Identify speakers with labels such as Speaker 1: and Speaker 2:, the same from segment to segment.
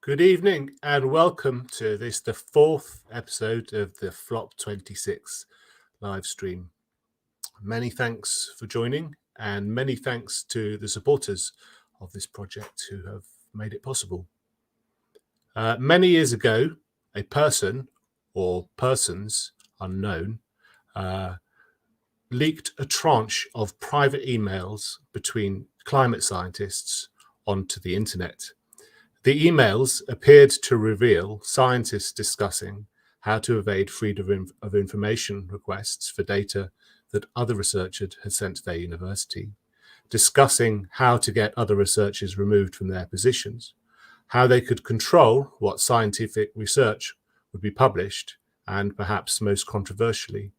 Speaker 1: Good evening and welcome to this, the fourth episode of the Flop 26 live stream. Many thanks for joining and many thanks to the supporters of this project who have made it possible. Many years ago, a person or persons unknown leaked a tranche of private emails between climate scientists onto the internet. The emails appeared to reveal scientists discussing how to evade freedom of information requests for data that other researchers had sent to their university, discussing how to get other researchers removed from their positions, how they could control what scientific research would be published, and perhaps most controversially,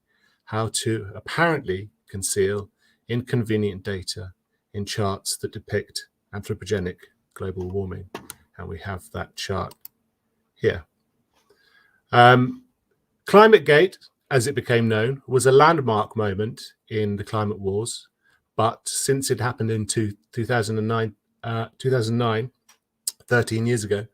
Speaker 1: how to apparently conceal inconvenient data in charts that depict anthropogenic global warming. And we have that chart here. Climategate, as it became known, was a landmark moment in the climate wars, but since it happened in 2009, 13 years ago,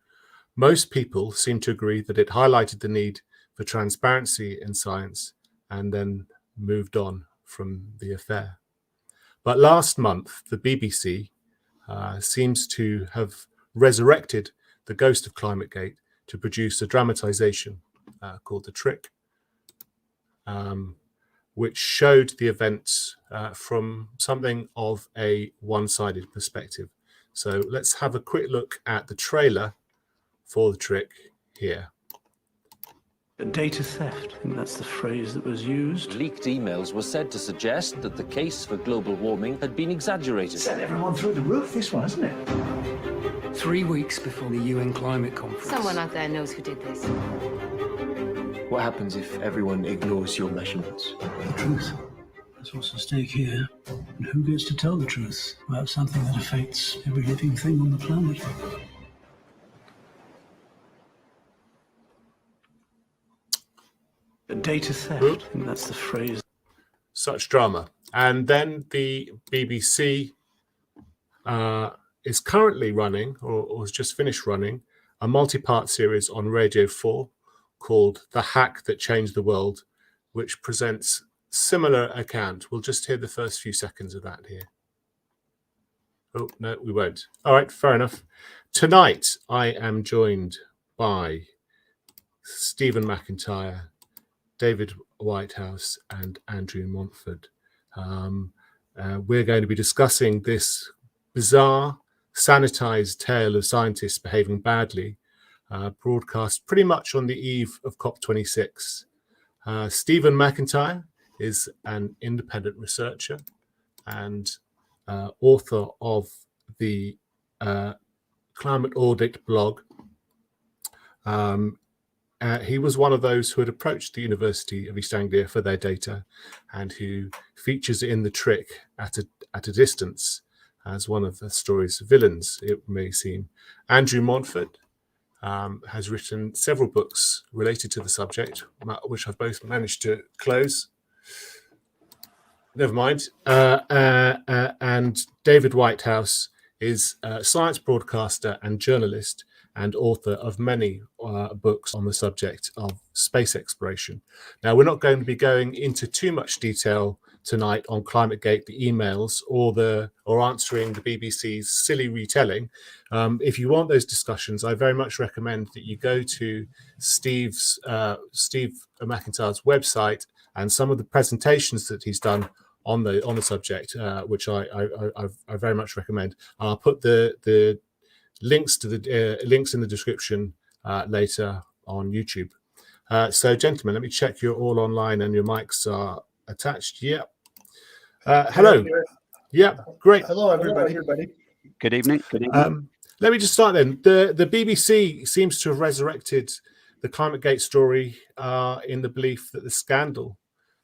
Speaker 1: most people seem to agree that it highlighted the need for transparency in science and then moved on from the affair. But last month, the BBC seems to have resurrected the ghost of Climategate to produce a dramatisation called The Trick, which showed the events from something of a one-sided perspective. So let's have a quick look at the trailer for The Trick here.
Speaker 2: Data theft, I think that's the phrase that was used.
Speaker 3: Leaked emails were said to suggest that the case for global warming had been exaggerated.
Speaker 4: Sent everyone through the roof, this one, hasn't it?
Speaker 5: 3 weeks before the UN climate conference.
Speaker 6: Someone out there knows who did this.
Speaker 7: What happens if everyone ignores your measurements?
Speaker 4: The truth. That's what's at stake here. And who gets to tell the truth about something that affects every living thing on the planet?
Speaker 2: Data theft, I think that's the phrase.
Speaker 1: Such drama. And then the BBC is currently running, or has just finished running, a multi-part series on Radio 4 called The Hack That Changed the World, which presents similar account. We'll just hear the first few seconds of that here. Oh, no, we won't. All right, fair enough. Tonight, I am joined by Stephen McIntyre, David Whitehouse and Andrew Montford. We're going to be discussing this bizarre, sanitized tale of scientists behaving badly, broadcast pretty much on the eve of COP26. Stephen McIntyre is an independent researcher and author of the Climate Audit blog. He was one of those who had approached the University of East Anglia for their data and who features in The Trick at a distance as one of the story's villains, it may seem. Andrew Montford has written several books related to the subject, which I've both managed to close. Never mind. And David Whitehouse is a science broadcaster and journalist and author of many books on the subject of space exploration. Now, we're not going to be going into too much detail tonight on Climategate, the emails, or answering the BBC's silly retelling. If you want those discussions, I very much recommend that you go to Steve McIntyre's website and some of the presentations that he's done on the subject, which I very much recommend. I'll put the links to the links in the description later on YouTube. So, gentlemen, let me check you're all online and your mics are attached. Yeah. Hello. Yeah, great.
Speaker 8: Hello, everybody.
Speaker 9: Good evening.
Speaker 1: Let me just start then. The BBC seems to have resurrected the Climategate story in the belief that the scandal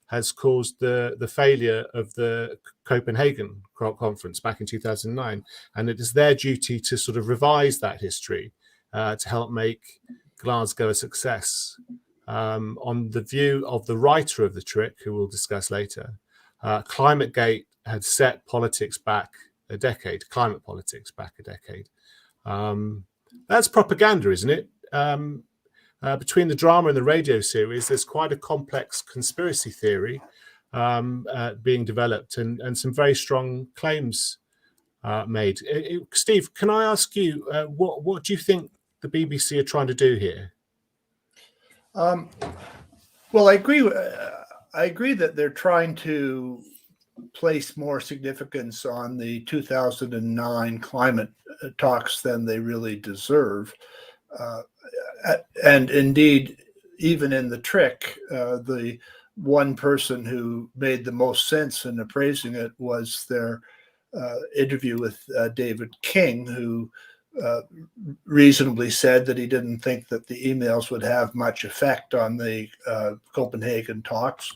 Speaker 1: has caused the failure of the Copenhagen conference back in 2009. And it is their duty to sort of revise that history to help make Glasgow a success. On the view of the writer of The Trick, who we'll discuss later, Climategate had set politics back a decade, climate politics back a decade. That's propaganda, isn't it? Between the drama and the radio series, there's quite a complex conspiracy theory being developed, and some very strong claims made. Steve, can I ask you, what do you think the BBC are trying to do here?
Speaker 6: Well, I agree. I agree that they're trying to place more significance on the 2009 climate talks than they really deserve. And indeed, even in the trick, the one person who made the most sense in appraising it was their interview with David King, who reasonably said that he didn't think that the emails would have much effect on the Copenhagen talks,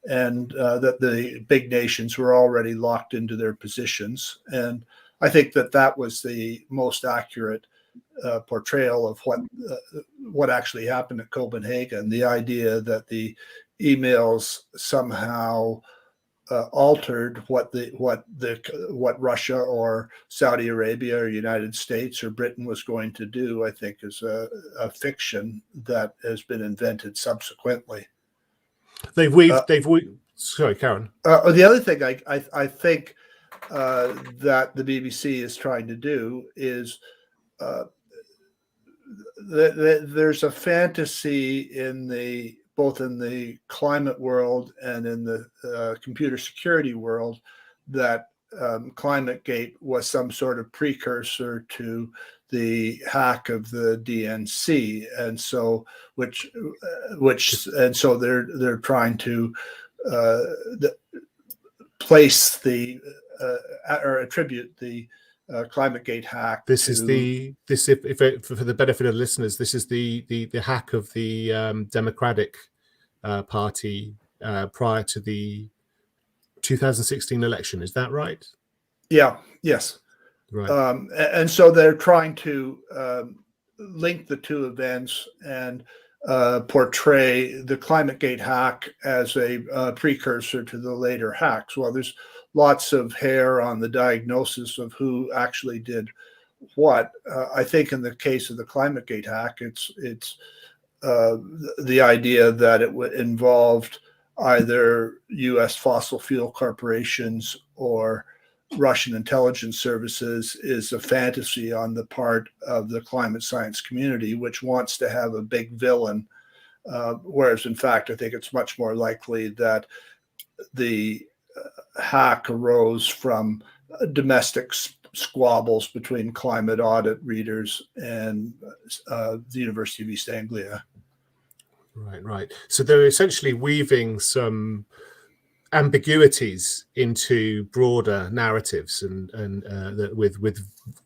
Speaker 6: and that the big nations were already locked into their positions. And I think that that was the most accurate portrayal of what actually happened at Copenhagen. The idea that the emails somehow altered what Russia or Saudi Arabia or United States or Britain was going to do, I think, is a fiction that has been invented subsequently.
Speaker 1: Sorry, Karen.
Speaker 6: The other thing I think that the BBC is trying to do is there's a fantasy in both in the climate world and in the computer security world that Climategate was some sort of precursor to the hack of the DNC, and so they're trying to place or attribute the Climategate hack.
Speaker 1: For the benefit of listeners, this is the hack of the Democratic Party prior to the 2016 election. Is that right?
Speaker 6: Yeah. Yes.
Speaker 1: Right.
Speaker 6: And so they're trying to link the two events and portray the Climategate hack as a precursor to the later hacks. Well, there's lots of hair on the diagnosis of who actually did what. I think in the case of the Climategate hack, it's the idea that it involved either U.S. fossil fuel corporations or Russian intelligence services is a fantasy on the part of the climate science community, which wants to have a big villain, whereas in fact, I think it's much more likely that the hack arose from domestic squabbles between climate audit readers and the University of East Anglia.
Speaker 1: Right. So they're essentially weaving some ambiguities into broader narratives and with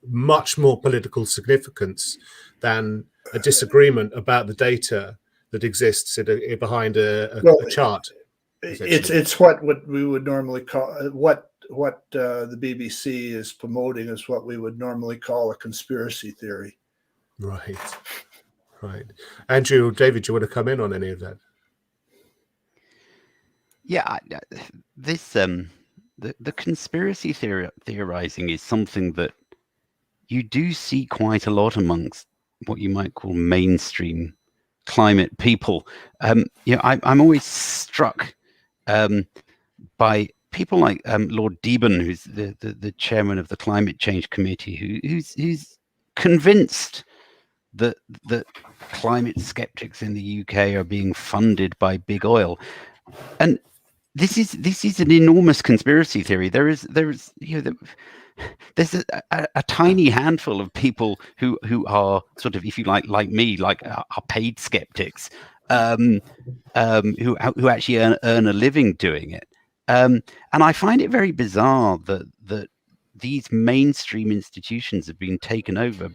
Speaker 1: much more political significance than a disagreement about the data that exists behind a chart.
Speaker 6: It's what we would normally call what the BBC is promoting is what we would normally call a conspiracy theory.
Speaker 1: Right. Andrew or David, do you want to come in on any of that?
Speaker 8: Yeah, this the conspiracy theorizing is something that you do see quite a lot amongst what you might call mainstream climate people. I'm always struck by people like Lord Deben, who's the chairman of the Climate Change Committee, who's convinced that climate skeptics in the UK are being funded by big oil, and this is an enormous conspiracy theory. There's a tiny handful of people who are sort of, if you like me, are paid skeptics, who actually earn a living doing it. And I find it very bizarre that these mainstream institutions have been taken over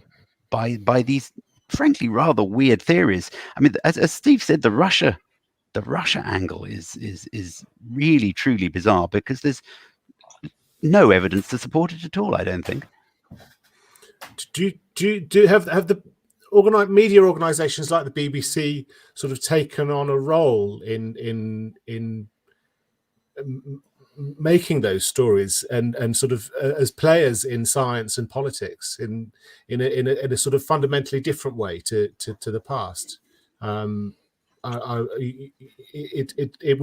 Speaker 8: by these, frankly, rather weird theories. I mean, as Steve said, the Russia angle is really truly bizarre because there's no evidence to support it at all, I don't think.
Speaker 1: Do you have the media organisations like the BBC sort of taken on a role in making those stories and sort of as players in science and politics in a sort of fundamentally different way to the past. It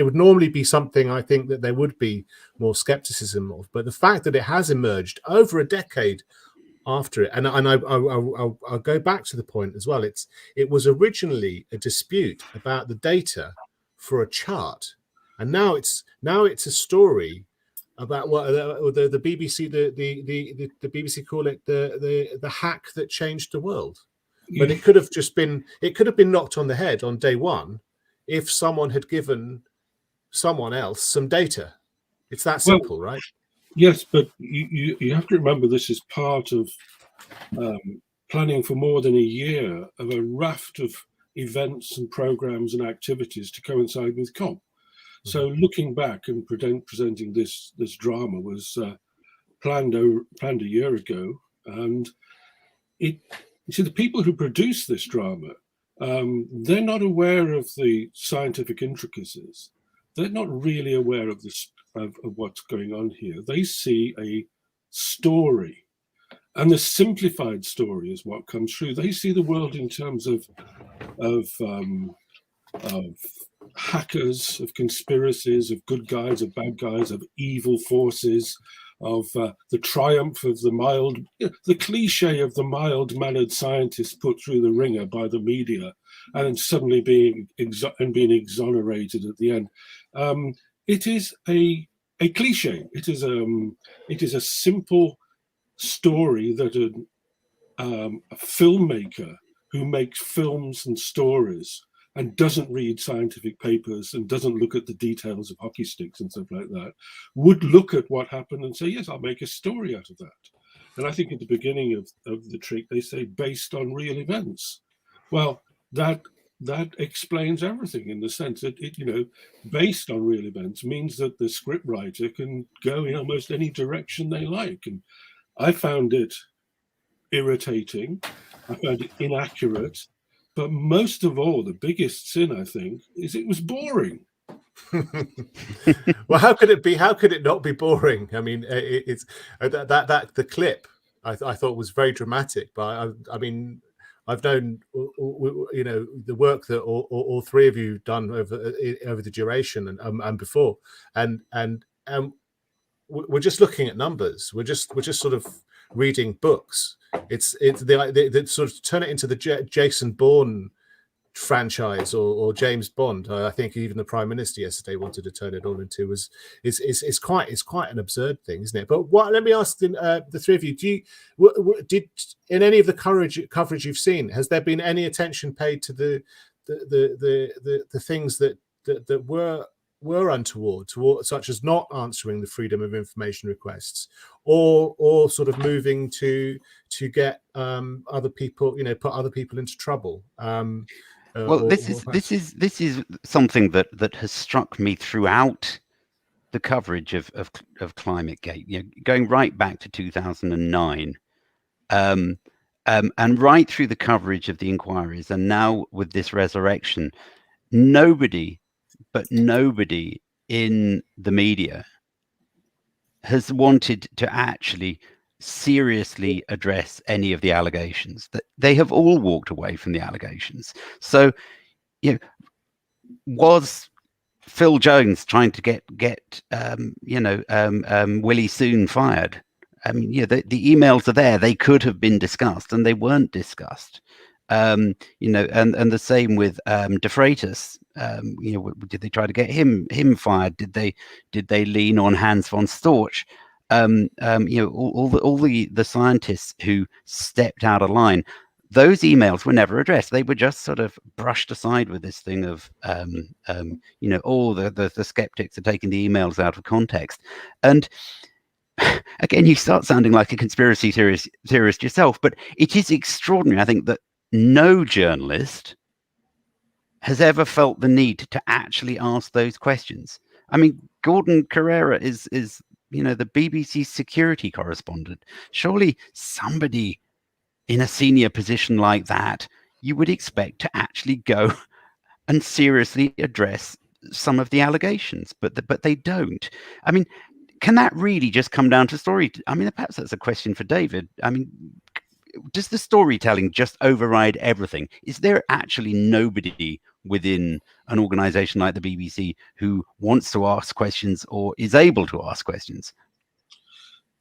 Speaker 1: would normally be something I think that there would be more skepticism of, but the fact that it has emerged over a decade after it, and I'll go back to the point as well. It was originally a dispute about the data for a chart, and now it's a story about what the BBC the BBC call it the hack that changed the world. But it could have been knocked on the head on day one if someone had given someone else some data. It's that simple, right?
Speaker 9: Yes, but you have to remember this is part of planning for more than a year of a raft of events and programs and activities to coincide with COP. So looking back and presenting this drama was planned a year ago, and you see, the people who produce this drama, they're not aware of the scientific intricacies. They're not really aware of of what's going on here. They see a story, and the simplified story is what comes through. They see the world in terms of hackers, of conspiracies, of good guys, of bad guys, of evil forces, of the triumph of the cliche of the mild-mannered scientist put through the ringer by the media, and then suddenly being exonerated at the end. It is a cliche. It is a simple story that a filmmaker who makes films and stories and doesn't read scientific papers and doesn't look at the details of hockey sticks and stuff like that, would look at what happened and say, yes, I'll make a story out of that. And I think at the beginning of the trick, they say based on real events. Well, that explains everything in the sense that based on real events means that the script writer can go in almost any direction they like. And I found it irritating. I found it inaccurate. But most of all, the biggest sin, I think, is it was boring.
Speaker 1: Well, how could it be? How could it not be boring? I mean, it's that the clip I thought was very dramatic. But I mean, I've known the work that all three of you done over the duration and before, and we're just looking at numbers. We're just sort of reading books. It's the sort of turn it into the Jason Bourne franchise or James Bond. I think even the Prime Minister yesterday wanted to turn it all into is quite an absurd thing, isn't it? But let me ask the three of you: did in any of the coverage you've seen, has there been any attention paid to the things that were untoward, such as not answering the freedom of information requests, or sort of moving to get other people, put other people into trouble?
Speaker 8: Well, this is something that has struck me throughout the coverage of Climategate, going right back to 2009, and right through the coverage of the inquiries, and now with this resurrection, nobody in the media has wanted to actually seriously address any of the allegations. That they have all walked away from the allegations. So, was Phil Jones trying to get Willie Soon fired? I mean, the emails are there. They could have been discussed, and they weren't discussed. And the same with De Freitas. Did they try to get him fired? Did they lean on Hans von Storch? All the scientists who stepped out of line, those emails were never addressed. They were just sort of brushed aside with this thing of all the skeptics are taking the emails out of context. And again, you start sounding like a conspiracy theorist yourself, but it is extraordinary, I think, that no journalist has ever felt the need to actually ask those questions. I mean, Gordon Carrera is the BBC security correspondent. Surely somebody in a senior position like that, you would expect to actually go and seriously address some of the allegations, but they don't. I mean, can that really just come down to story? I mean, perhaps that's a question for David. I mean, does the storytelling just override everything? Is there actually nobody within an organization like the BBC who wants to ask questions or is able to ask questions?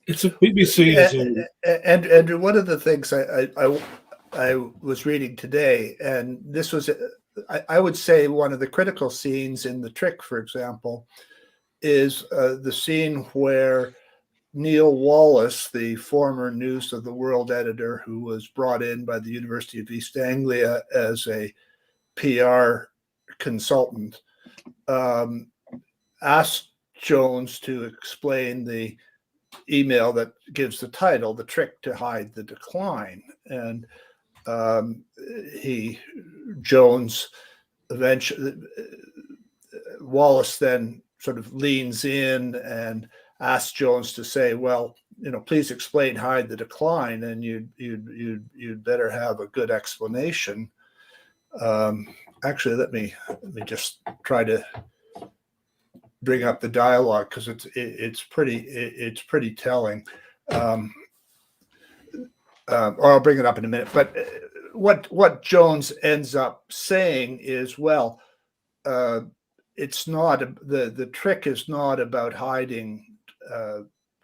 Speaker 9: It's a BBC.
Speaker 6: And one of the things I was reading today, and this was, I would say, one of the critical scenes in The Trick, for example, is the scene where Neil Wallace, the former News of the World editor, who was brought in by the University of East Anglia as a PR consultant, asked Jones to explain the email that gives the title, "The Trick to Hide the Decline." And Jones eventually, Wallace then sort of leans in and asks Jones to say, well, please explain Hide the Decline, and you'd better have a good explanation. Actually, let me just try to bring up the dialogue, because it's pretty telling. Or I'll bring it up in a minute. But what Jones ends up saying is, well, it's not the trick is not about hiding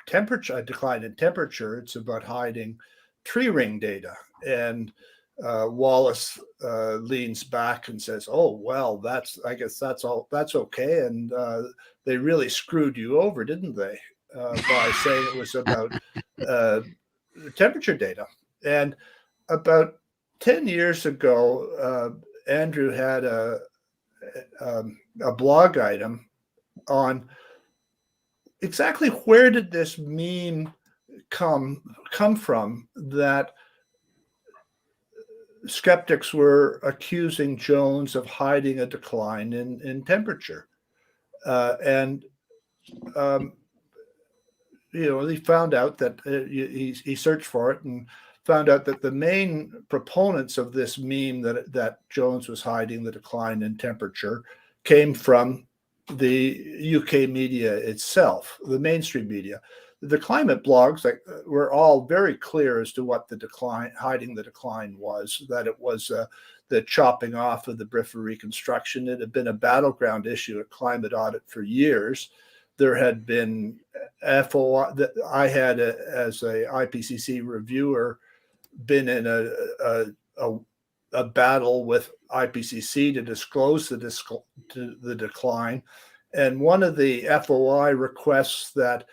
Speaker 6: temperature, a decline in temperature. It's about hiding tree ring data. And Wallace leans back and says, "Oh, well, I guess that's okay." And they really screwed you over, didn't they, by saying it was about temperature data. And about 10 years ago, Andrew had a blog item on exactly where did this meme come from, that skeptics were accusing Jones of hiding a decline in temperature. He found out that he searched for it and found out that the main proponents of this meme that Jones was hiding the decline in temperature came from the UK media itself, the mainstream media. The climate blogs were all very clear as to what hiding the decline was, that it was the chopping off of the Briffa reconstruction. It had been a battleground issue at Climate Audit for years. There had been FOI that I had as a IPCC reviewer been in a battle with IPCC to disclose the decline. And one of the FOI requests that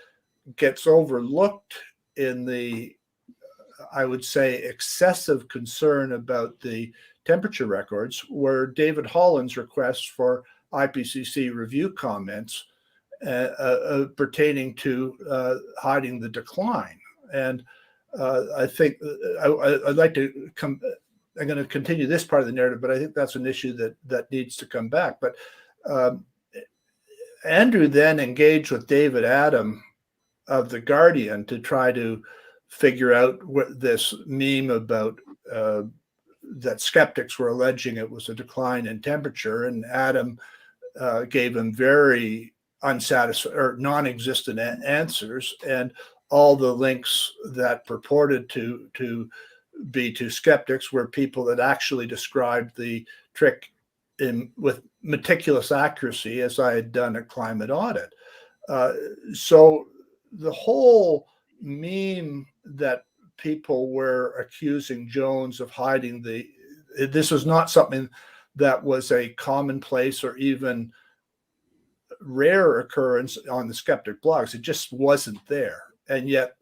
Speaker 6: gets overlooked in the, I would say, excessive concern about the temperature records were David Holland's requests for IPCC review comments pertaining to hiding the decline. And I think I'd like to come. I'm going to continue this part of the narrative, but I think that's an issue that needs to come back. But Andrew then engaged with David Adam of The Guardian to try to figure out what this meme about that skeptics were alleging it was a decline in temperature, and Adam gave him very unsatisfactory or non-existent answers, and all the links that purported to be to skeptics were people that actually described the trick with meticulous accuracy, as I had done at Climate Audit. So the whole meme that people were accusing Jones of hiding this was not something that was a commonplace or even rare occurrence on the skeptic blogs. It just wasn't there. And yet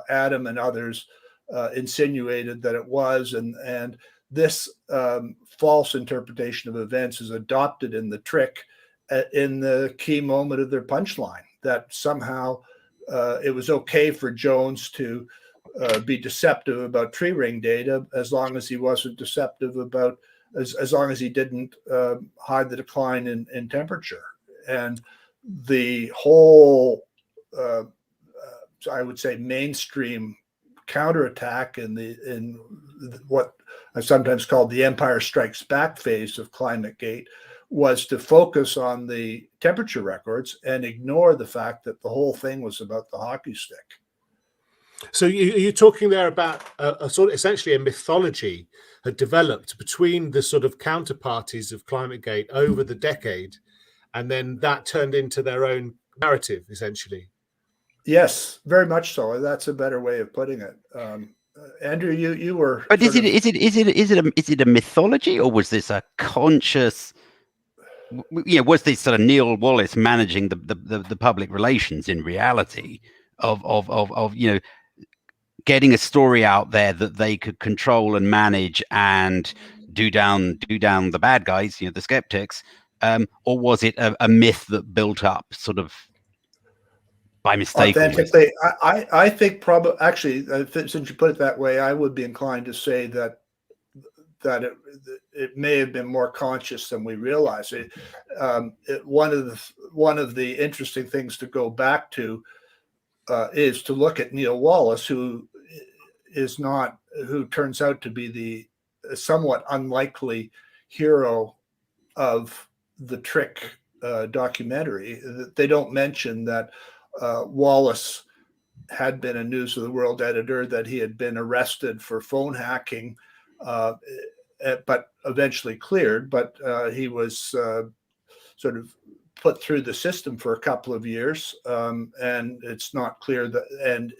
Speaker 6: Adam and others insinuated that it was, and this false interpretation of events is adopted in the trick in the key moment of their punchline, that somehow it was okay for Jones to be deceptive about tree ring data as long as he wasn't deceptive about, as long as he didn't hide the decline in temperature. And the whole, I would say, mainstream counterattack in what I sometimes called the Empire Strikes Back phase of Climategate was to focus on the temperature records and ignore the fact that the whole thing was about the hockey stick.
Speaker 1: So you're talking there about a sort of essentially a mythology had developed between the sort of counterparties of Climategate over the decade, and then that turned into their own narrative, essentially.
Speaker 6: Yes, very much so. That's a better way of putting it. Andrew, you were.
Speaker 8: But is it a mythology, or was this a conscious? Was this sort of Neil Wallace managing the public relations in reality of getting a story out there that they could control and manage and do down the bad guys, the skeptics, or was it a myth that built up sort of by mistake?
Speaker 6: Authentically, I think probably actually, since you put it that way, I would be inclined to say that it may have been more conscious than we realize. One of the interesting things to go back to is to look at Neil Wallace, who turns out to be the somewhat unlikely hero of the Trick documentary. They don't mention that Wallace had been a News of the World editor, that he had been arrested for phone hacking, but eventually cleared. But he was sort of put through the system for a couple of years, and it's not clear that, and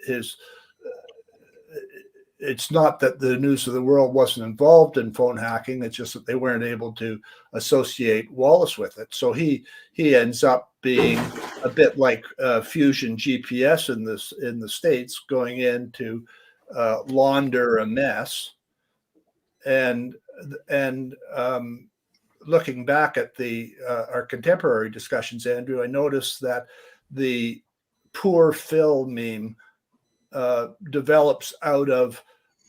Speaker 6: it's not that the News of the World wasn't involved in phone hacking. It's just that they weren't able to associate Wallace with it. So he ends up being a bit like Fusion GPS in the States, going in to launder a mess. And looking back at our contemporary discussions, Andrew, I noticed that the poor Phil meme develops out of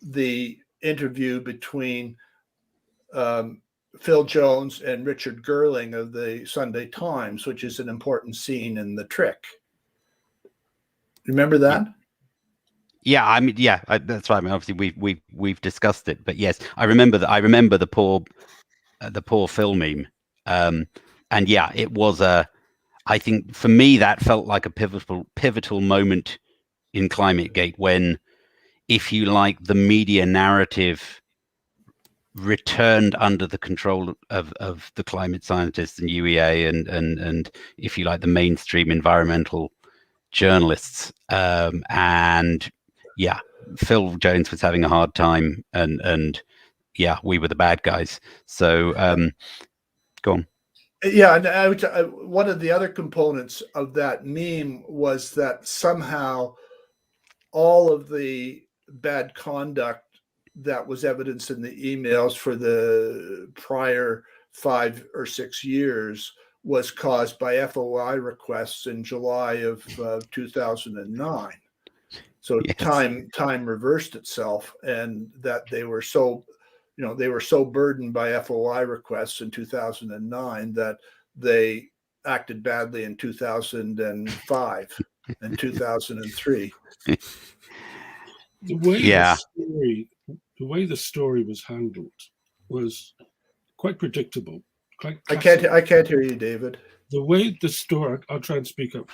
Speaker 6: the interview between Phil Jones and Richard Girling of the Sunday Times, which is an important scene in The Trick. Remember that?
Speaker 8: Yeah, I mean, yeah, that's right. I mean, obviously we've discussed it, but yes, I remember that. I remember the poor Phil meme, and yeah, it was I think for me that felt like a pivotal moment in Climategate when, if you like, the media narrative returned under the control of the climate scientists and UEA and if you like, the mainstream environmental journalists, and yeah, Phil Jones was having a hard time, and yeah, we were the bad guys. So go on.
Speaker 6: Yeah, and one of the other components of that meme was that somehow all of the bad conduct that was evidenced in the emails for the prior 5 or 6 years was caused by FOI requests in July of 2009. So yes. Time reversed itself, and that they were so burdened by FOI requests in 2009 that they acted badly in 2005 and 2003.
Speaker 9: The way the story was handled was quite predictable.
Speaker 6: I can't hear you, David.
Speaker 9: The way the story, I'll try and speak up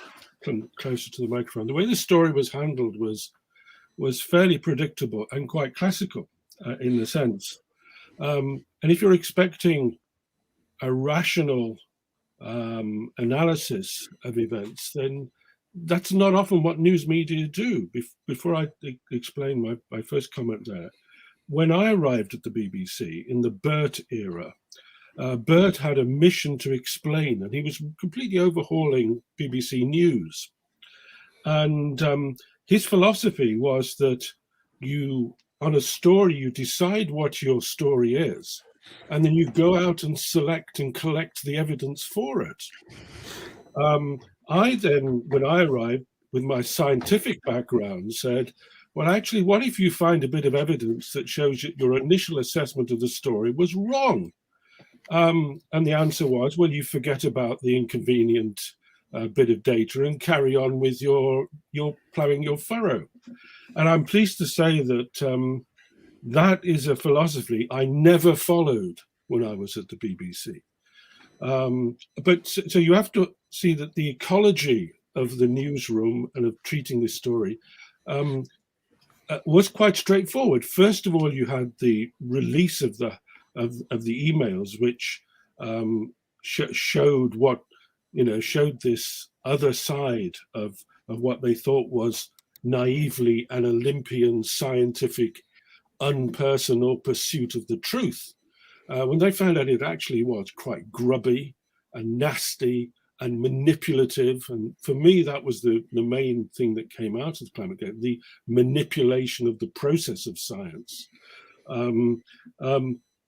Speaker 9: closer to the microphone. The way the story was handled was fairly predictable and quite classical in the sense. And if you're expecting a rational analysis of events, then that's not often what news media do. Before I explain my first comment there, when I arrived at the BBC in the Burt era, Burt had a mission to explain, and he was completely overhauling BBC News. And his philosophy was that on a story, you decide what your story is, and then you go out and select and collect the evidence for it. I then, when I arrived with my scientific background, said, well, actually, what if you find a bit of evidence that shows that your initial assessment of the story was wrong? And the answer was, well, you forget about the inconvenient bit of data and carry on with your ploughing your furrow. And I'm pleased to say that that is a philosophy I never followed when I was at the BBC. But so you have to see that the ecology of the newsroom and of treating this story was quite straightforward. First of all, you had the release of the emails, which showed what showed this other side of what they thought was naively an Olympian scientific unpersonal pursuit of the truth. When they found out it actually was quite grubby and nasty and manipulative, and for me that was the main thing that came out of Climategate, the manipulation of the process of science.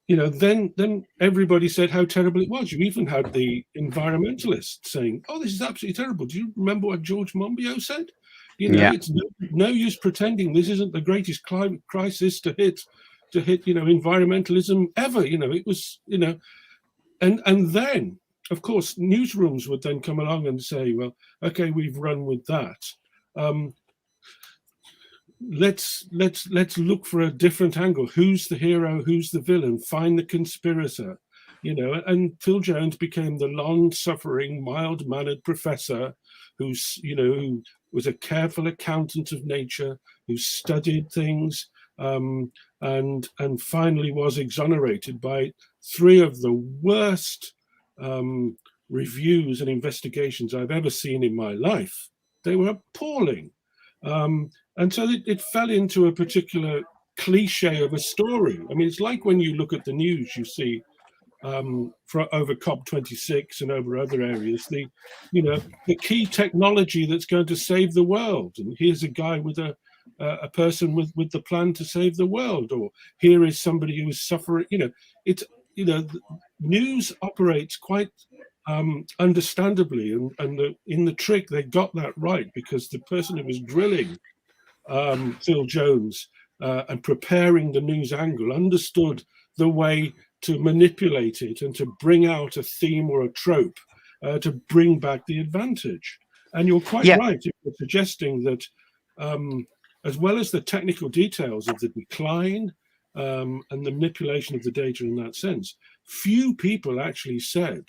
Speaker 9: Then everybody said how terrible it was. You even had the environmentalists saying, "Oh, this is absolutely terrible." Do you remember what George Monbiot said? It's no use pretending this isn't the greatest climate crisis to hit environmentalism ever. It was and then of course newsrooms would then come along and say, well, okay, we've run with that. Let's look for a different angle. Who's the hero? Who's the villain? Find the conspirator. And Phil Jones became the long-suffering, mild-mannered professor who was a careful accountant of nature, who studied things, and finally was exonerated by 3 of the worst reviews and investigations I've ever seen in my life. They were appalling. And so it fell into a particular cliche of a story. I mean, it's like when you look at the news, you see over COP26 and over other areas, the key technology that's going to save the world. And here's a guy with a person with the plan to save the world, or here is somebody who is suffering. News operates quite understandably, and in the trick they got that right, because the person who was drilling Phil Jones and preparing the news angle understood the way to manipulate it and to bring out a theme or a trope to bring back the advantage. And you're quite right if you're suggesting that as well as the technical details of the decline and the manipulation of the data in that sense, few people actually said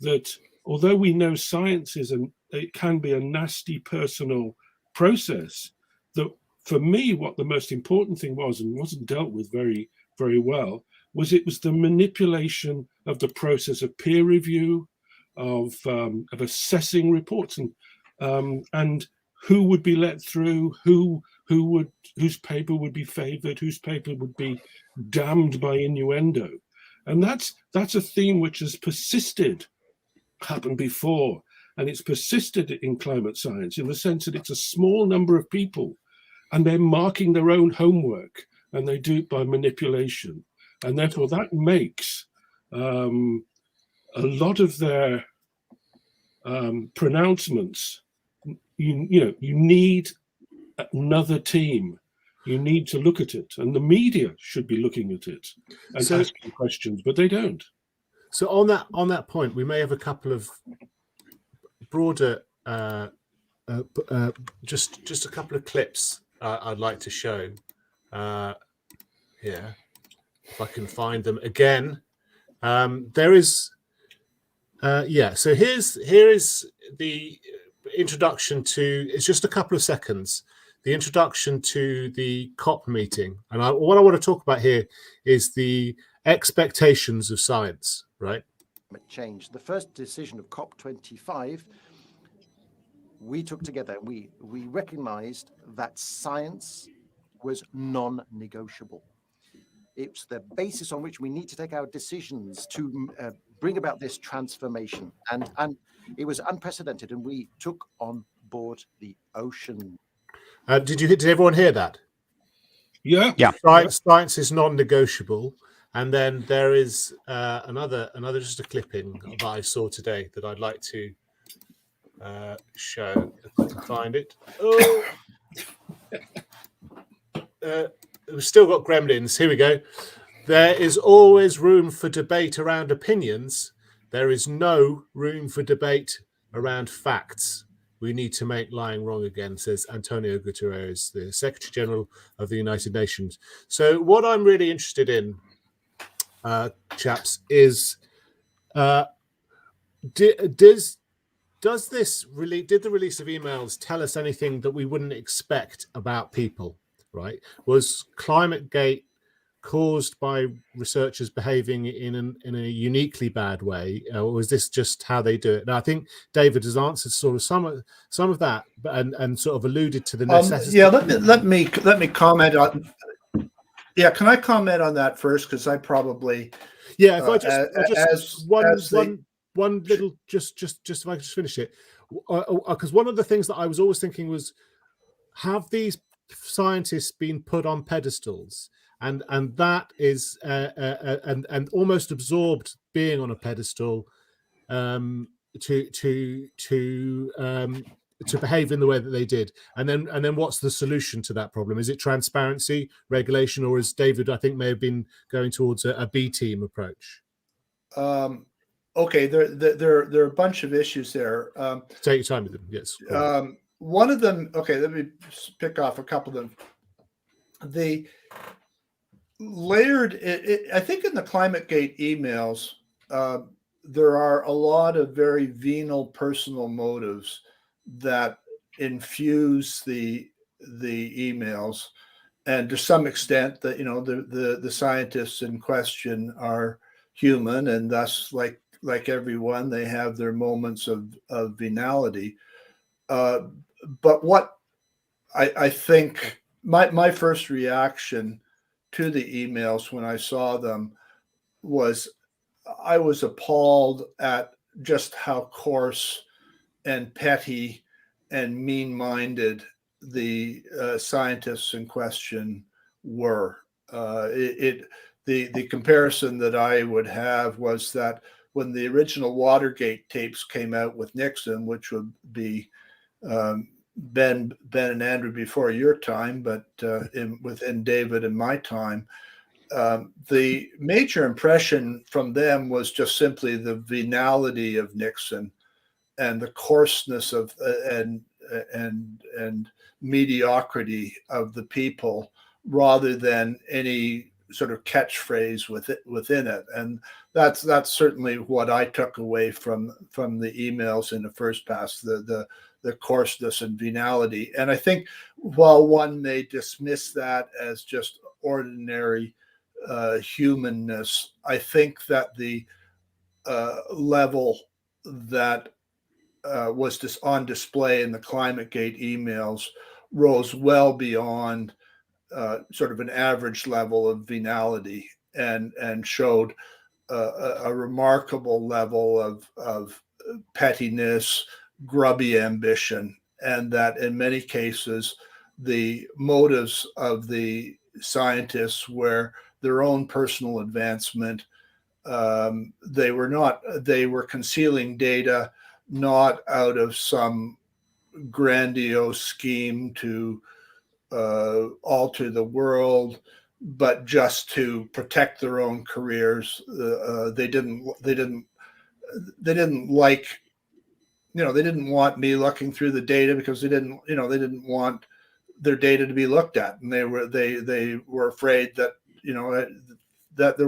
Speaker 9: that although we know science it can be a nasty personal process, that for me what the most important thing was, and wasn't dealt with very, very well, was the manipulation of the process of peer review, of assessing reports, and who would be let through, whose paper would be favoured, whose paper would be damned by innuendo. And that's a theme which has happened before, and it's persisted in climate science in the sense that it's a small number of people, and they're marking their own homework, and they do it by manipulation. And therefore that makes a lot of their pronouncements, you need another team. You need to look at it, and the media should be looking at it and asking questions, but they don't.
Speaker 1: So on that point, we may have a couple of broader, just a couple of clips I'd like to show here, if I can find them again. There is, So here is the introduction to. It's just a couple of seconds. The introduction to the COP meeting, and what I want to talk about here is the expectations of science, right?
Speaker 10: Change. The first decision of COP25, we took together. We recognized that science was non-negotiable. It's the basis on which we need to take our decisions to bring about this transformation, and it was unprecedented. And we took on board the ocean.
Speaker 1: Did everyone hear that?
Speaker 9: Yeah.
Speaker 1: Science is non-negotiable. And then there is another just a clipping that I saw today that I'd like to show if I can find it. Oh, we've still got gremlins. Here we go. There is always room for debate around opinions. There is no room for debate around facts. We need to make lying wrong again, says Antonio Guterres, the Secretary General of the United Nations. So what I'm really interested in, chaps, is Does this really, did the release of emails tell us anything that we wouldn't expect about people? Right? Was Climategate caused by researchers behaving in a uniquely bad way, or was this just how they do it? Now, I think David has answered sort of some of that, and sort of alluded to the necessity.
Speaker 6: Yeah, let me comment on. Yeah, can I comment on that first? Because I probably
Speaker 1: if I just one little just if I could just finish it, because one of the things that I was always thinking was, have these scientists been put on pedestals, and that is and almost absorbed being on a pedestal to behave in the way that they did, and then what's the solution to that problem? Is it transparency, regulation, or is David, I think, may have been going towards a B team approach?
Speaker 6: Okay, there are a bunch of issues there.
Speaker 1: Take your time with them. Yes.
Speaker 6: One of them. Okay, let me pick off a couple of them. The layered. I think in the Climategate emails, there are a lot of very venal personal motives that infuse the emails, and to some extent that the scientists in question are human, and thus like everyone, they have their moments of venality. But what I think my first reaction to the emails when I saw them was I was appalled at just how coarse and petty and mean-minded the scientists in question were. The comparison that I would have was that when the original Watergate tapes came out with Nixon, which would be Ben and Andrew before your time, but within David and my time, the major impression from them was just simply the venality of Nixon and the coarseness of and mediocrity of the people, rather than any sort of catchphrase within it. And that's certainly what I took away from the emails in the first pass, the coarseness and venality. And I think while one may dismiss that as just ordinary humanness, I think that the level that was on display in the Climategate emails rose well beyond sort of an average level of venality, and showed a remarkable level of pettiness, grubby ambition, and that in many cases the motives of the scientists were their own personal advancement. They were concealing data not out of some grandiose scheme to alter the world, but just to protect their own careers. They didn't like, they didn't want me looking through the data because they didn't want their data to be looked at, and they were afraid that that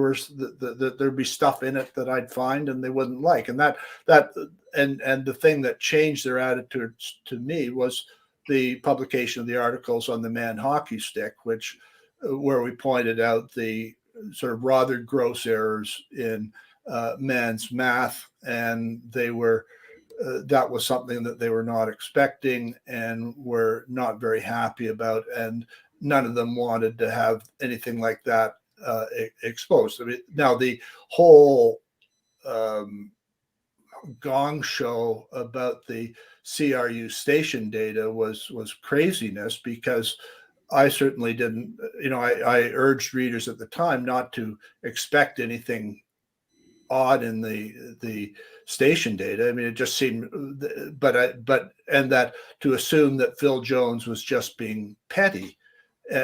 Speaker 6: there'd be stuff in it that I'd find and they wouldn't like, and and the thing that changed their attitudes to me was the publication of the articles on the man hockey stick, where we pointed out the sort of rather gross errors in man's math, and that was something that they were not expecting and were not very happy about, and none of them wanted to have anything like that exposed. I mean, now the whole gong show about the CRU station data was craziness, because I certainly didn't, I urged readers at the time not to expect anything odd in the station data. I mean, it just seemed, and that to assume that Phil Jones was just being petty,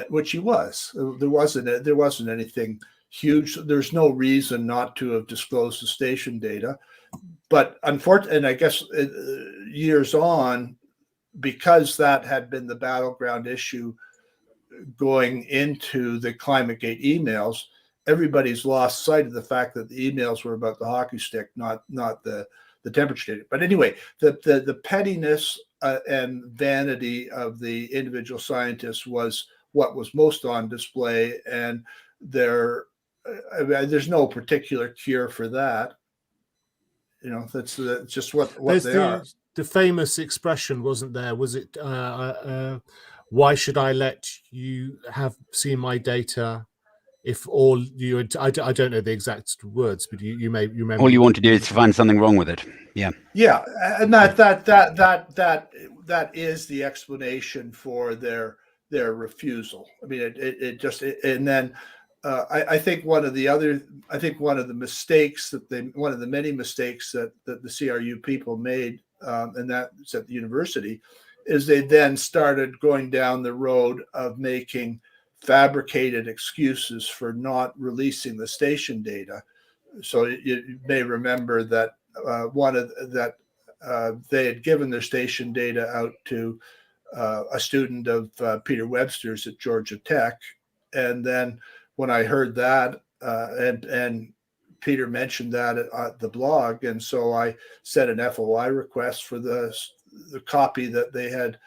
Speaker 6: which he was. There wasn't anything huge. There's no reason not to have disclosed the station data. But unfortunately, and I guess years on, because that had been the battleground issue going into the Climategate emails, everybody's lost sight of the fact that the emails were about the hockey stick, not the the temperature data. But anyway, the pettiness and vanity of the individual scientists was what was most on display, and there's no particular cure for that. That's just what they are.
Speaker 1: The famous expression, wasn't there? Was it, why should I let you have seen my data if all you... I don't know the exact words, but you may remember.
Speaker 8: All you want to do is to find something wrong with it. Yeah.
Speaker 6: Yeah, and that is the explanation for their refusal. I mean, and then I think one of the mistakes one of the many mistakes that the CRU people made, and that's at the university, is they then started going down the road of making fabricated excuses for not releasing the station data. So you may remember that they had given their station data out to a student of Peter Webster's at Georgia Tech, and then when I heard that, and Peter mentioned that at the blog, and so I sent an FOI request for the copy that they had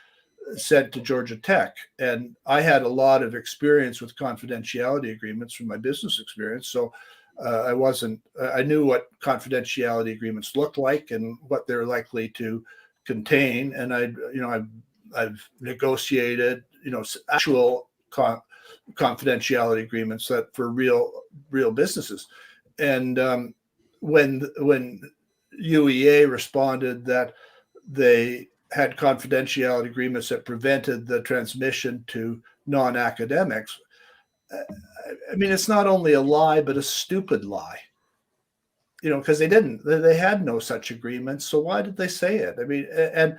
Speaker 6: sent to Georgia Tech. And I had a lot of experience with confidentiality agreements from my business experience, so I knew what confidentiality agreements looked like and what they're likely to contain, and I've negotiated actual confidentiality agreements that for real businesses. And when UEA responded that they had confidentiality agreements that prevented the transmission to non-academics, I mean, it's not only a lie, but a stupid lie, because they had no such agreements. So why did they say it? I mean, and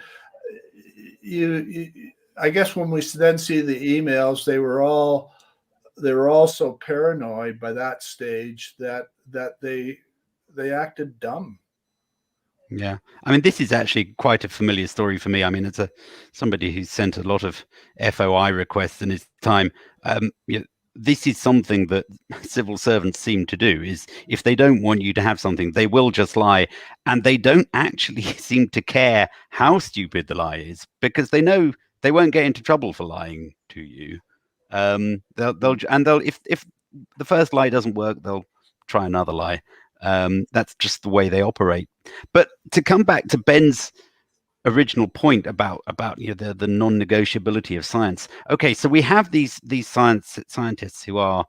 Speaker 6: I guess when we then see the emails, they were all so paranoid by that stage that they acted dumb.
Speaker 8: Yeah, I mean, this is actually quite a familiar story for me. I mean, it's somebody who's sent a lot of FOI requests in his time. This is something that civil servants seem to do, is if they don't want you to have something, they will just lie, and they don't actually seem to care how stupid the lie is, because they know they won't get into trouble for lying to you. They'll if the first lie doesn't work, they'll try another lie. That's just the way they operate. But to come back to Ben's original point about the non-negotiability of science. Okay, so we have these scientists who are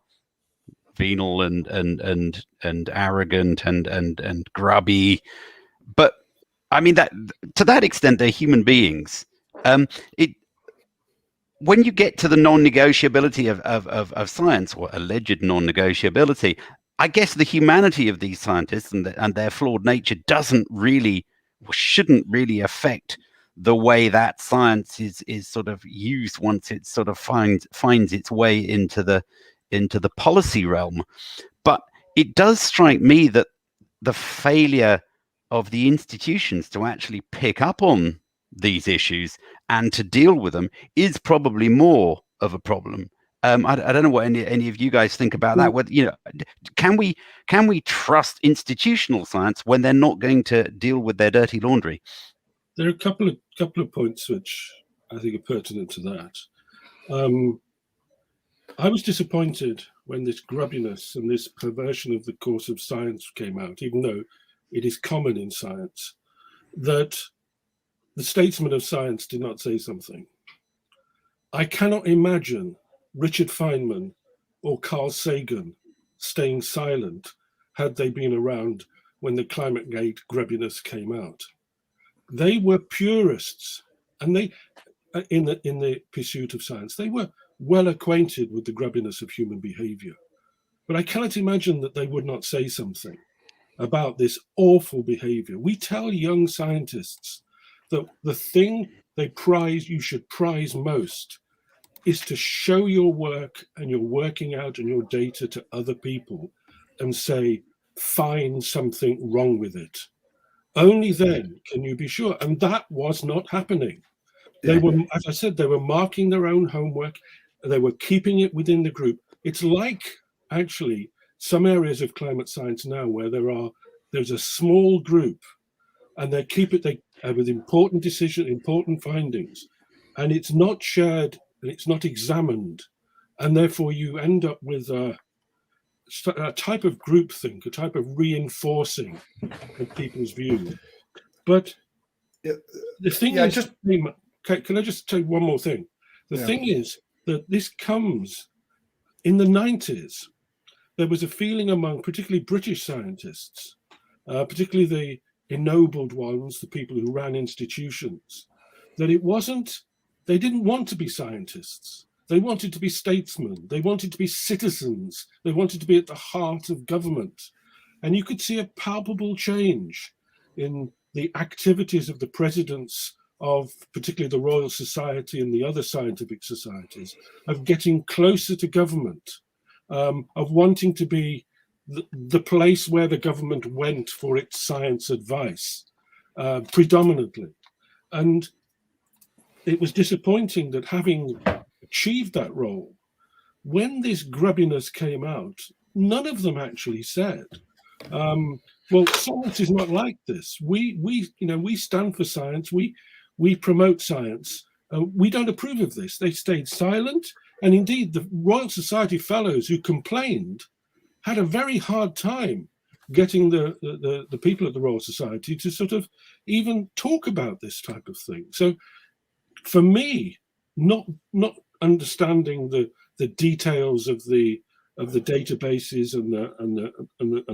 Speaker 8: venal and arrogant and grubby, but I mean, that to that extent they're human beings. When you get to the non-negotiability of science, or alleged non-negotiability, I guess the humanity of these scientists and their flawed nature shouldn't really affect the way that science is sort of used once it sort of finds its way into the policy realm. But it does strike me that the failure of the institutions to actually pick up on these issues and to deal with them is probably more of a problem. I don't know what any of you guys think about that. Whether, can we trust institutional science when they're not going to deal with their dirty laundry?
Speaker 9: There are a couple of points which I think are pertinent to that. I was disappointed when this grubbiness and this perversion of the course of science came out, even though it is common in science, that the statesmen of science did not say something. I cannot imagine Richard Feynman or Carl Sagan staying silent had they been around when the Climategate grubbiness came out. They were purists, and they, in the pursuit of science, they were well acquainted with the grubbiness of human behavior. But I cannot imagine that they would not say something about this awful behavior. We tell young scientists that the thing you should prize most is to show your work and your working out and your data to other people and say, find something wrong with it. Only then can you be sure. And that was not happening. They were, as I said, they were marking their own homework. They were keeping it within the group. It's like, actually, some areas of climate science now where there's a small group and they keep it with important important findings, and it's not shared and it's not examined, and therefore you end up with a type of groupthink, a type of reinforcing of people's views. But the thing is, can I just say one more thing? The thing is that this comes in the 90s. There was a feeling among particularly British scientists, particularly the ennobled ones, the people who ran institutions, that they didn't want to be scientists. They wanted to be statesmen. They wanted to be citizens. They wanted to be at the heart of government. And you could see a palpable change in the activities of the presidents of particularly the Royal Society and the other scientific societies, of getting closer to government, of wanting to be the place where the government went for its science advice, predominantly. And it was disappointing that, having achieved that role, when this grubbiness came out, none of them actually said, well, science is not like this. We stand for science. We promote science. We don't approve of this. They stayed silent. And indeed, the Royal Society fellows who complained had a very hard time getting the people at the Royal Society to sort of even talk about this type of thing. So for me, not understanding the details of the databases and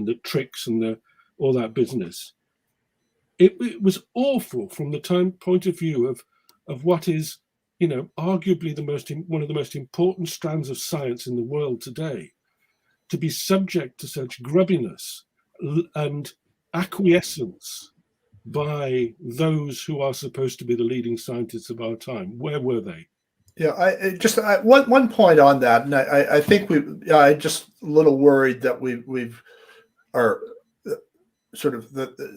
Speaker 9: the tricks and all that business, it was awful from the point of view of what is, arguably one of the most important strands of science in the world today, to be subject to such grubbiness and acquiescence by those who are supposed to be the leading scientists of our time. Where were they?
Speaker 6: Yeah, one point on that, and I think I just a little worried that we've are sort of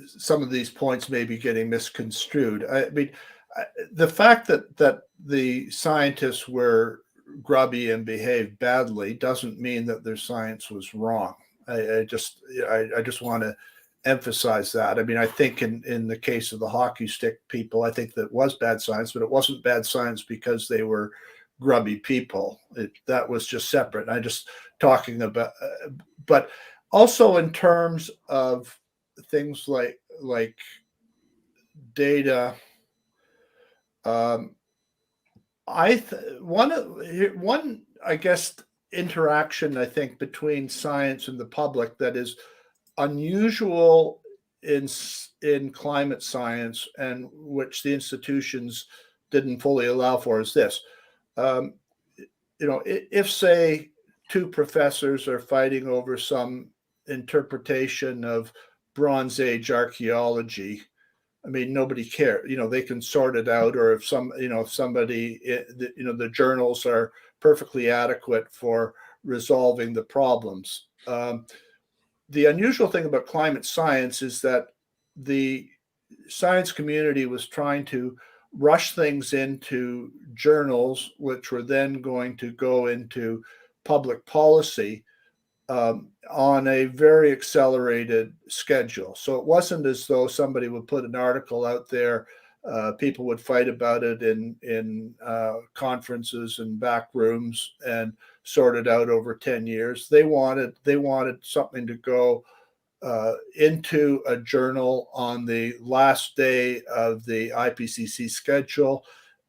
Speaker 6: some of these points may be getting misconstrued. I mean, the fact that the scientists were grubby and behaved badly doesn't mean that their science was wrong. I just want to emphasize that. I mean, I think in the case of the hockey stick people, I think that was bad science, but it wasn't bad science because they were grubby people. That was just separate. I'm just talking about, but also in terms of things like data. One I guess interaction I think between science and the public that is unusual in climate science, and which the institutions didn't fully allow for, is this. If say two professors are fighting over some interpretation of Bronze Age archaeology, I mean, nobody cares. They can sort it out, or if somebody, the journals are perfectly adequate for resolving the problems. The unusual thing about climate science is that the science community was trying to rush things into journals, which were then going to go into public policy on a very accelerated schedule. So it wasn't as though somebody would put an article out there, people would fight about it in conferences and back rooms and sort it out over 10 years. They wanted something to go into a journal on the last day of the IPCC schedule,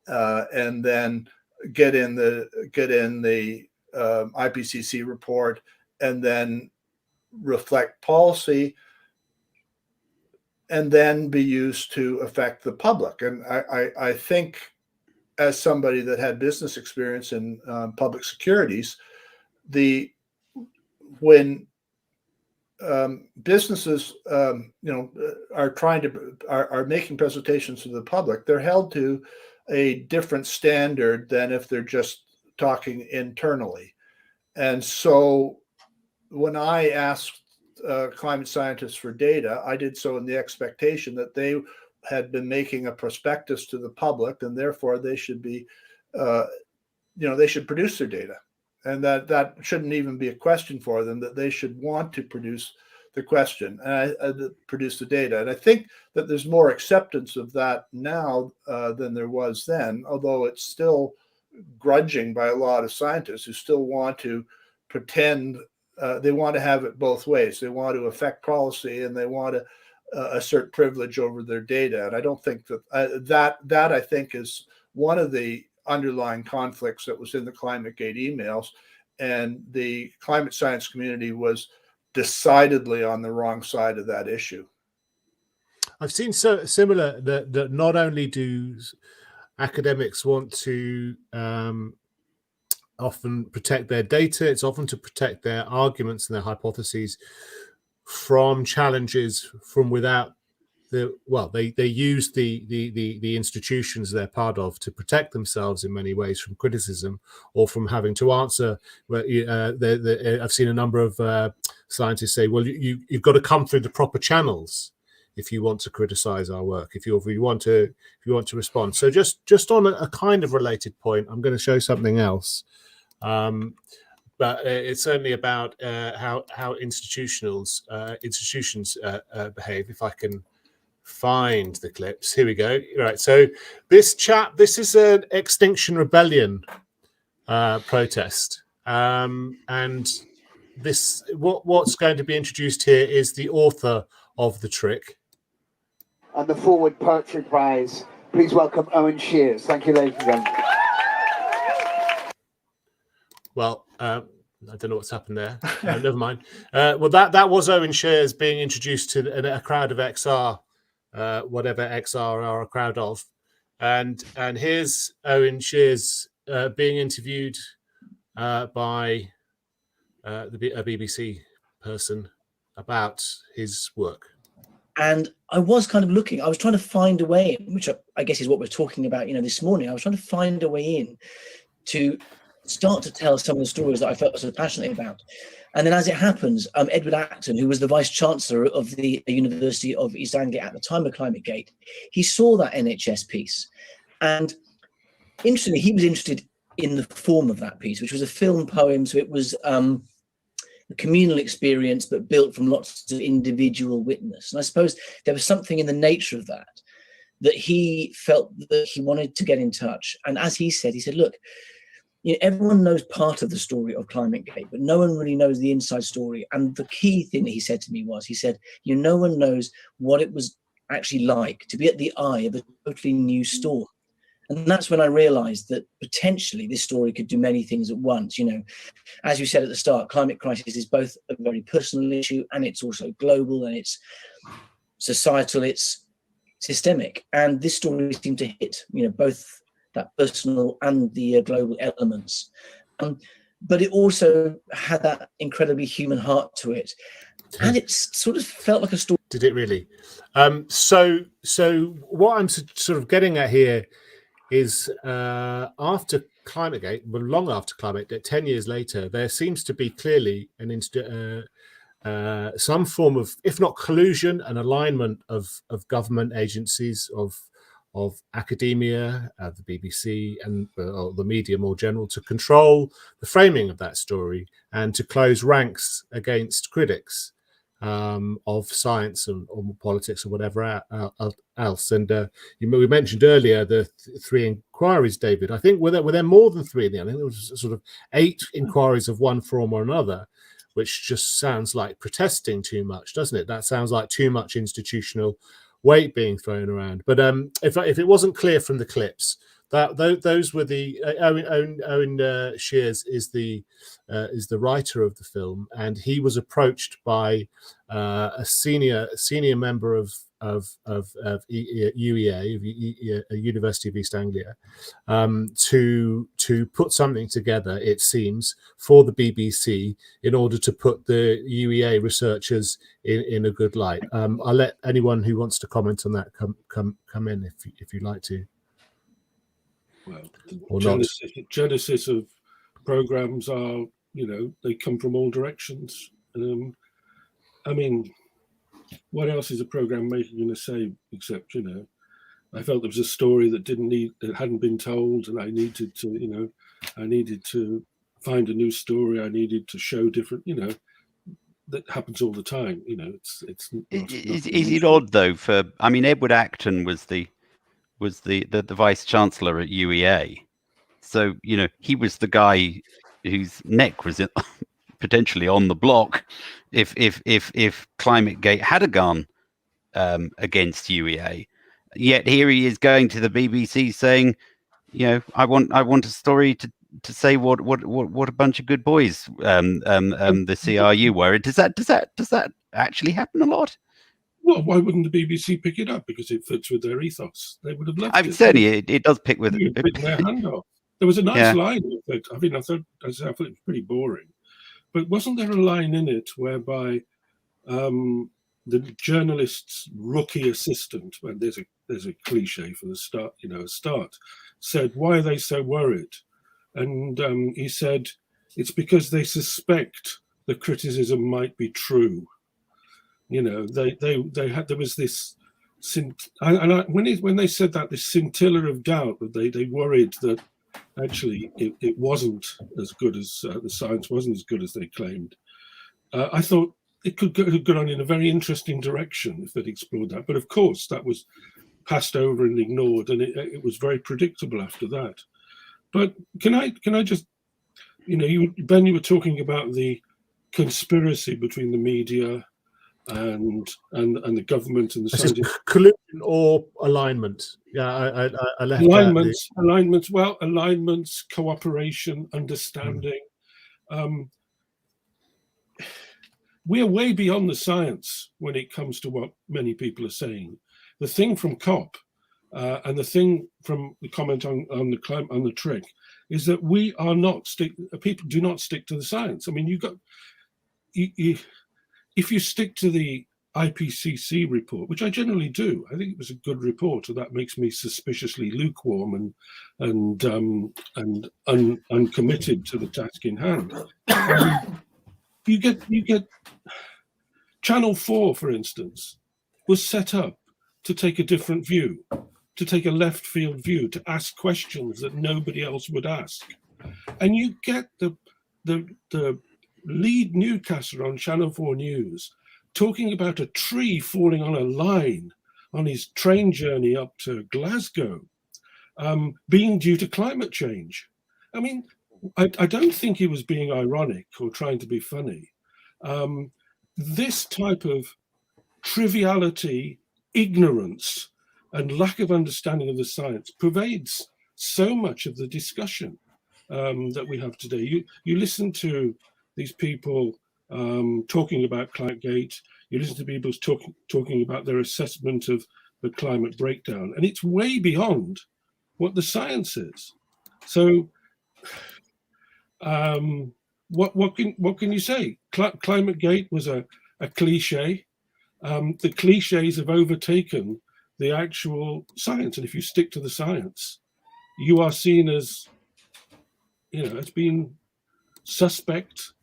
Speaker 6: and then get in the IPCC report, and then reflect policy, and then be used to affect the public. And I think, as somebody that had business experience in public securities, when businesses are making presentations to the public, they're held to a different standard than if they're just talking internally. And so when I asked climate scientists for data, I did so in the expectation that they had been making a prospectus to the public, and therefore they should be, they should produce their data, and that shouldn't even be a question for them, that they should want to produce the question, and I produced the data. And I think that there's more acceptance of that now than there was then, although it's still grudging by a lot of scientists who still want to pretend they want to have it both ways. They want to affect policy and they want to assert privilege over their data. And I don't think that that I think is one of the underlying conflicts that was in the Climategate emails, and the climate science community was decidedly on the wrong side of that issue.
Speaker 1: I've seen so similar that not only do academics want to often protect their data, it's often to protect their arguments and their hypotheses from challenges from without they use the institutions they're part of to protect themselves in many ways from criticism or from having to answer. I've seen a number of scientists say, well, you've got to come through the proper channels if you want to criticize our work, if you want to respond. So just on a kind of related point, I'm going to show something else. But it's certainly about how institutions behave. If I can find the clips, here we go. Right, so this is an Extinction Rebellion protest, and this what's going to be introduced here is the author of the trick.
Speaker 11: And the Forward Poetry Prize. Please welcome Owen Shears. Thank you, ladies and gentlemen.
Speaker 1: Well, I don't know what's happened there. Never mind. Well, that was Owen Shears being introduced to a crowd of XR, whatever XR are a crowd of, and here's Owen Shears being interviewed by a BBC person about his work.
Speaker 12: And I was kind of looking. I was trying to find a way in, which I guess is what we're talking about, this morning. I was trying to find a way in to start to tell some of the stories that I felt so passionately about. And then as it happens, Edward Acton, who was the Vice Chancellor of the University of East Anglia at the time of Climategate, he saw that NHS piece. And interestingly, he was interested in the form of that piece, which was a film poem. So it was a communal experience, but built from lots of individual witness. And I suppose there was something in the nature of that he felt that he wanted to get in touch. And as he said, look, everyone knows part of the story of Climategate, but no one really knows the inside story. And the key thing that he said to me was, no one knows what it was actually like to be at the eye of a totally new storm. And that's when I realized that potentially this story could do many things at once. As you said at the start, climate crisis is both a very personal issue and it's also global, and it's societal, it's systemic. And this story seemed to hit, both that personal and the global elements. But it also had that incredibly human heart to it. And it sort of felt like a story.
Speaker 1: Did it really? So what I'm sort of getting at here is after Climategate, well, long after Climategate, 10 years later, there seems to be clearly some form of, if not collusion, an alignment of government agencies, of academia, the BBC, and the media more general, to control the framing of that story and to close ranks against critics of science or politics or whatever else. And we mentioned earlier the three inquiries, David. I think were there more than three in the end? I think there was sort of 8 inquiries of one form or another, which just sounds like protesting too much, doesn't it? That sounds like too much institutional weight being thrown around. But if it wasn't clear from the clips, those were the Owen Shears is the writer of the film, and he was approached by a senior member of UEA, University of East Anglia, to put something together, it seems, for the BBC in order to put the UEA researchers in a good light. I'll let anyone who wants to comment on that come in if you'd like to.
Speaker 9: Well, the genesis of programs are, they come from all directions. I mean, what else is a program maker going to say except, I felt there was a story that hadn't been told, and I needed to find a new story. I needed to show different, that happens all the time. You know, it's
Speaker 8: Is it odd though? I mean, Edward Acton was the vice chancellor at UEA, so you know he was the guy whose neck was potentially on the block if Climategate had gone against UEA. Yet here he is going to the BBC saying, you know, I want a story to say what a bunch of good boys the CRU were. Does that actually happen a lot?
Speaker 9: Well, why wouldn't the BBC pick it up? Because it fits with their ethos. They would have loved it.
Speaker 8: Certainly, it does pick with
Speaker 9: it. Bitten their hand off. There was a nice line with it. I mean, I thought it was pretty boring, but wasn't there a line in it whereby the journalist's rookie assistant, when there's a cliche for the start, you know, said, "Why are they so worried?" And he said, "It's because they suspect the criticism might be true." You know, there was this, when they said that, this scintilla of doubt that they worried that actually it wasn't as good as the science wasn't as good as they claimed. I thought it could have gone in a very interesting direction if they'd explored that. But of course, that was passed over and ignored, and it was very predictable after that. But can I just, you know, Ben, you were talking about the conspiracy between the media and the government and the scientists.
Speaker 1: Collusion or alignment? Yeah, I left
Speaker 9: alignments. Well, alignments, cooperation, understanding. We are way beyond the science when it comes to what many people are saying. The thing from COP and the thing from the comment on the trick is that we are not people do not stick to the science. I mean, if you stick to the IPCC report, which I generally do, I think it was a good report, and that makes me suspiciously lukewarm and uncommitted to the task in hand. You get Channel 4, for instance, was set up to take a different view, to take a left field view, to ask questions that nobody else would ask, and you get the lead newscaster on Channel 4 News talking about a tree falling on a line on his train journey up to Glasgow being due to climate change. I mean, I don't think he was being ironic or trying to be funny. This type of triviality, ignorance, and lack of understanding of the science pervades so much of the discussion that we have today. You listen to these people talking about Climategate, you listen to people talking about their assessment of the climate breakdown, and it's way beyond what the science is. So what can you say? Climategate was a cliche. The cliches have overtaken the actual science, and if you stick to the science, you are seen as, you know, as being suspect,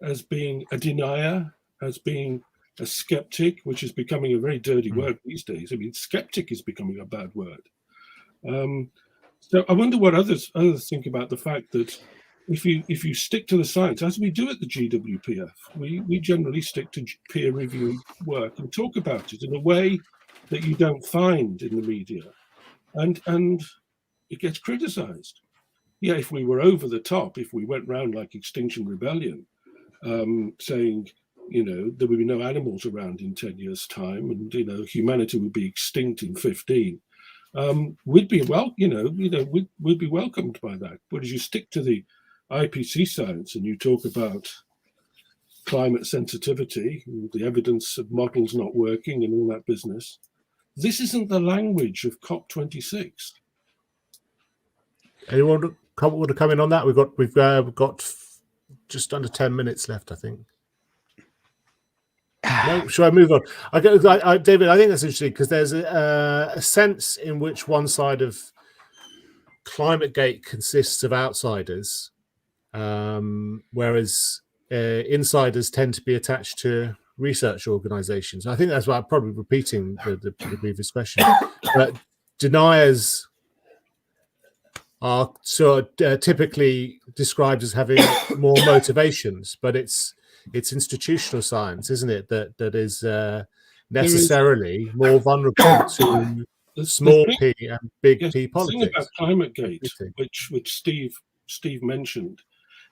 Speaker 9: as being a denier, as being a skeptic, which is becoming a very dirty word these days. I mean, skeptic is becoming a bad word. So I wonder what others think about the fact that if you stick to the science, as we do at the GWPF, we generally stick to peer-reviewed work and talk about it in a way that you don't find in the media, and it gets criticised. Yeah, if we were over the top, if we went round like Extinction Rebellion, saying, you know, there would be no animals around in 10 years' time, and, you know, humanity would be extinct in 15, we'd be we'd be welcomed by that. But as you stick to the IPC science and you talk about climate sensitivity, the evidence of models not working and all that business, this isn't the language of COP26.
Speaker 1: Anyone want to come in on that? We've got just under 10 minutes left, I think. No, shall I move on? David, I think that's interesting because there's a sense in which one side of Climategate consists of outsiders, whereas insiders tend to be attached to research organizations. I think that's why I'm probably repeating the previous question. But deniers are typically described as having more motivations, but it's it's institutional science, isn't it, that is necessarily more vulnerable to small p and big P politics.
Speaker 9: The thing about Climategate, which Steve mentioned,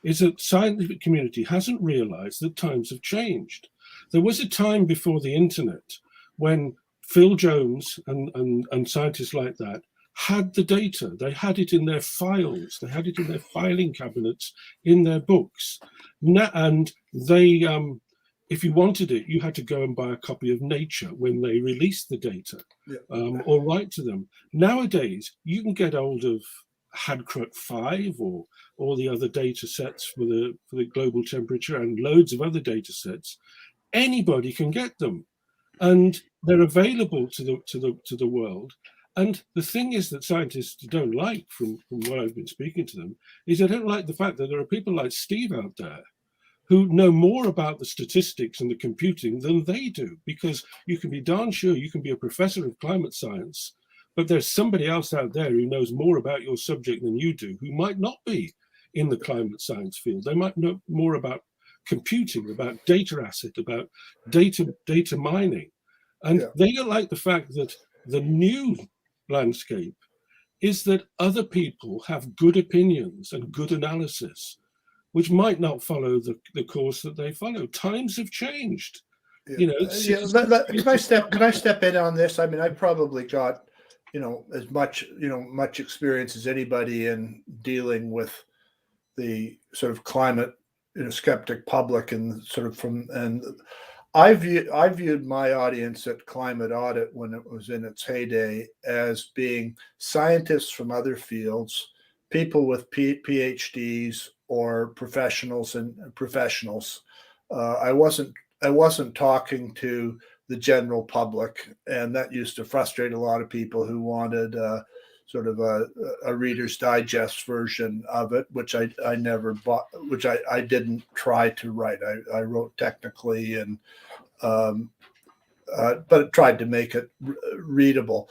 Speaker 9: is that the scientific community hasn't realized that times have changed. There was a time before the internet when Phil Jones and scientists like that had the data. They had it in their files. They had it in their filing cabinets, in their books. And they, if you wanted it, you had to go and buy a copy of Nature when they released the data, or write to them. Nowadays, you can get hold of Hadcrut 5 or all the other data sets for the global temperature and loads of other data sets. Anybody can get them, and they're available to the world. And the thing is that scientists don't like, from what I've been speaking to them, is they don't like the fact that there are people like Steve out there who know more about the statistics and the computing than they do, because you can be darn sure you can be a professor of climate science, but there's somebody else out there who knows more about your subject than you do, who might not be in the climate science field. They might know more about computing, about data asset, about data mining. And they don't like the fact that the new landscape is that other people have good opinions and good analysis, which might not follow the course that they follow. Times have changed. You know,
Speaker 6: can I step in on this? I mean, I probably got, as much experience as anybody in dealing with the sort of climate, skeptic public, and sort of I viewed my audience at Climate Audit, when it was in its heyday, as being scientists from other fields, people with PhDs or professionals. I wasn't talking to the general public, and that used to frustrate a lot of people who wanted sort of a Reader's Digest version of it, which I never bought, which I didn't try to write. I wrote technically, and but it tried to make it readable.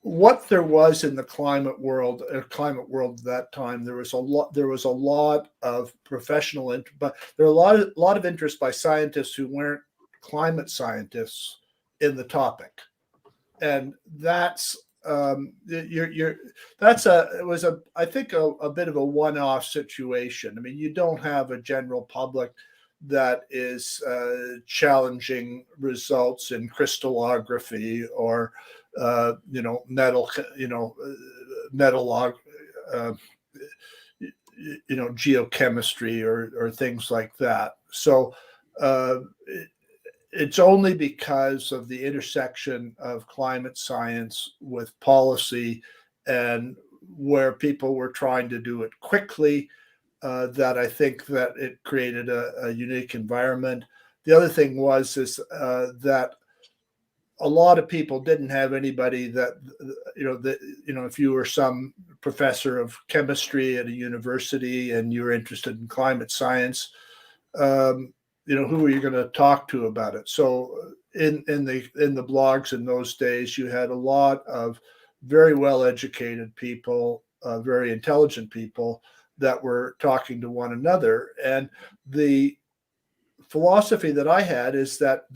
Speaker 6: What there was in the climate world at that time, there was a lot of professional interest, but there were a lot of interest by scientists who weren't climate scientists in the topic, and that's I think a bit of a one-off situation. I mean, you don't have a general public that is challenging results in crystallography or geochemistry or things like that. So it's only because of the intersection of climate science with policy, and where people were trying to do it quickly, that I think that it created a unique environment. The other thing was that a lot of people didn't have anybody that, if you were some professor of chemistry at a university and you were interested in climate science, who are you going to talk to about it? So in the blogs in those days, you had a lot of very well-educated people, very intelligent people that were talking to one another. And the philosophy that I had is that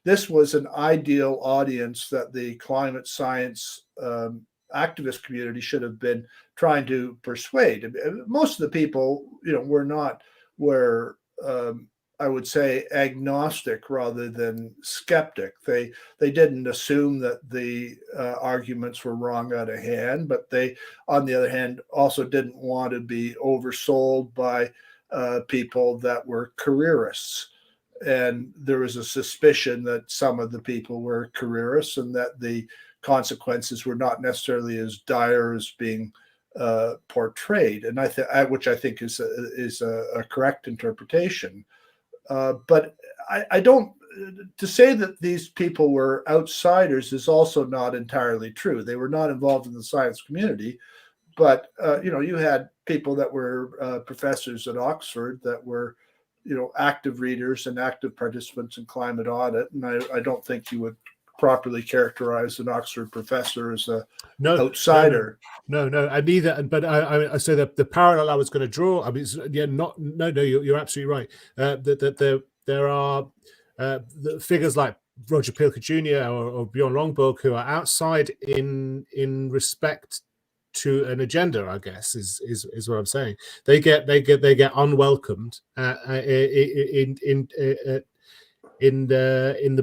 Speaker 6: this was an ideal audience that the climate science activist community should have been trying to persuade. Most of the people, were I would say agnostic rather than skeptic. They didn't assume that the arguments were wrong out of hand, but they, on the other hand, also didn't want to be oversold by people that were careerists. And there was a suspicion that some of the people were careerists, and that the consequences were not necessarily as dire as being portrayed, and which I think is a correct interpretation. But I don't, to say that these people were outsiders is also not entirely true. They were not involved in the science community, but you had people that were professors at Oxford that were active readers and active participants in Climate Audit, and I don't think you would properly characterize an Oxford professor as a outsider.
Speaker 1: No, and neither. But I say that the parallel I was going to draw. I mean, you're absolutely right. That there are the figures like Roger Pilker Jr. or Bjorn Lomborg who are outside in respect to an agenda, I guess is what I'm saying. They get unwelcomed in their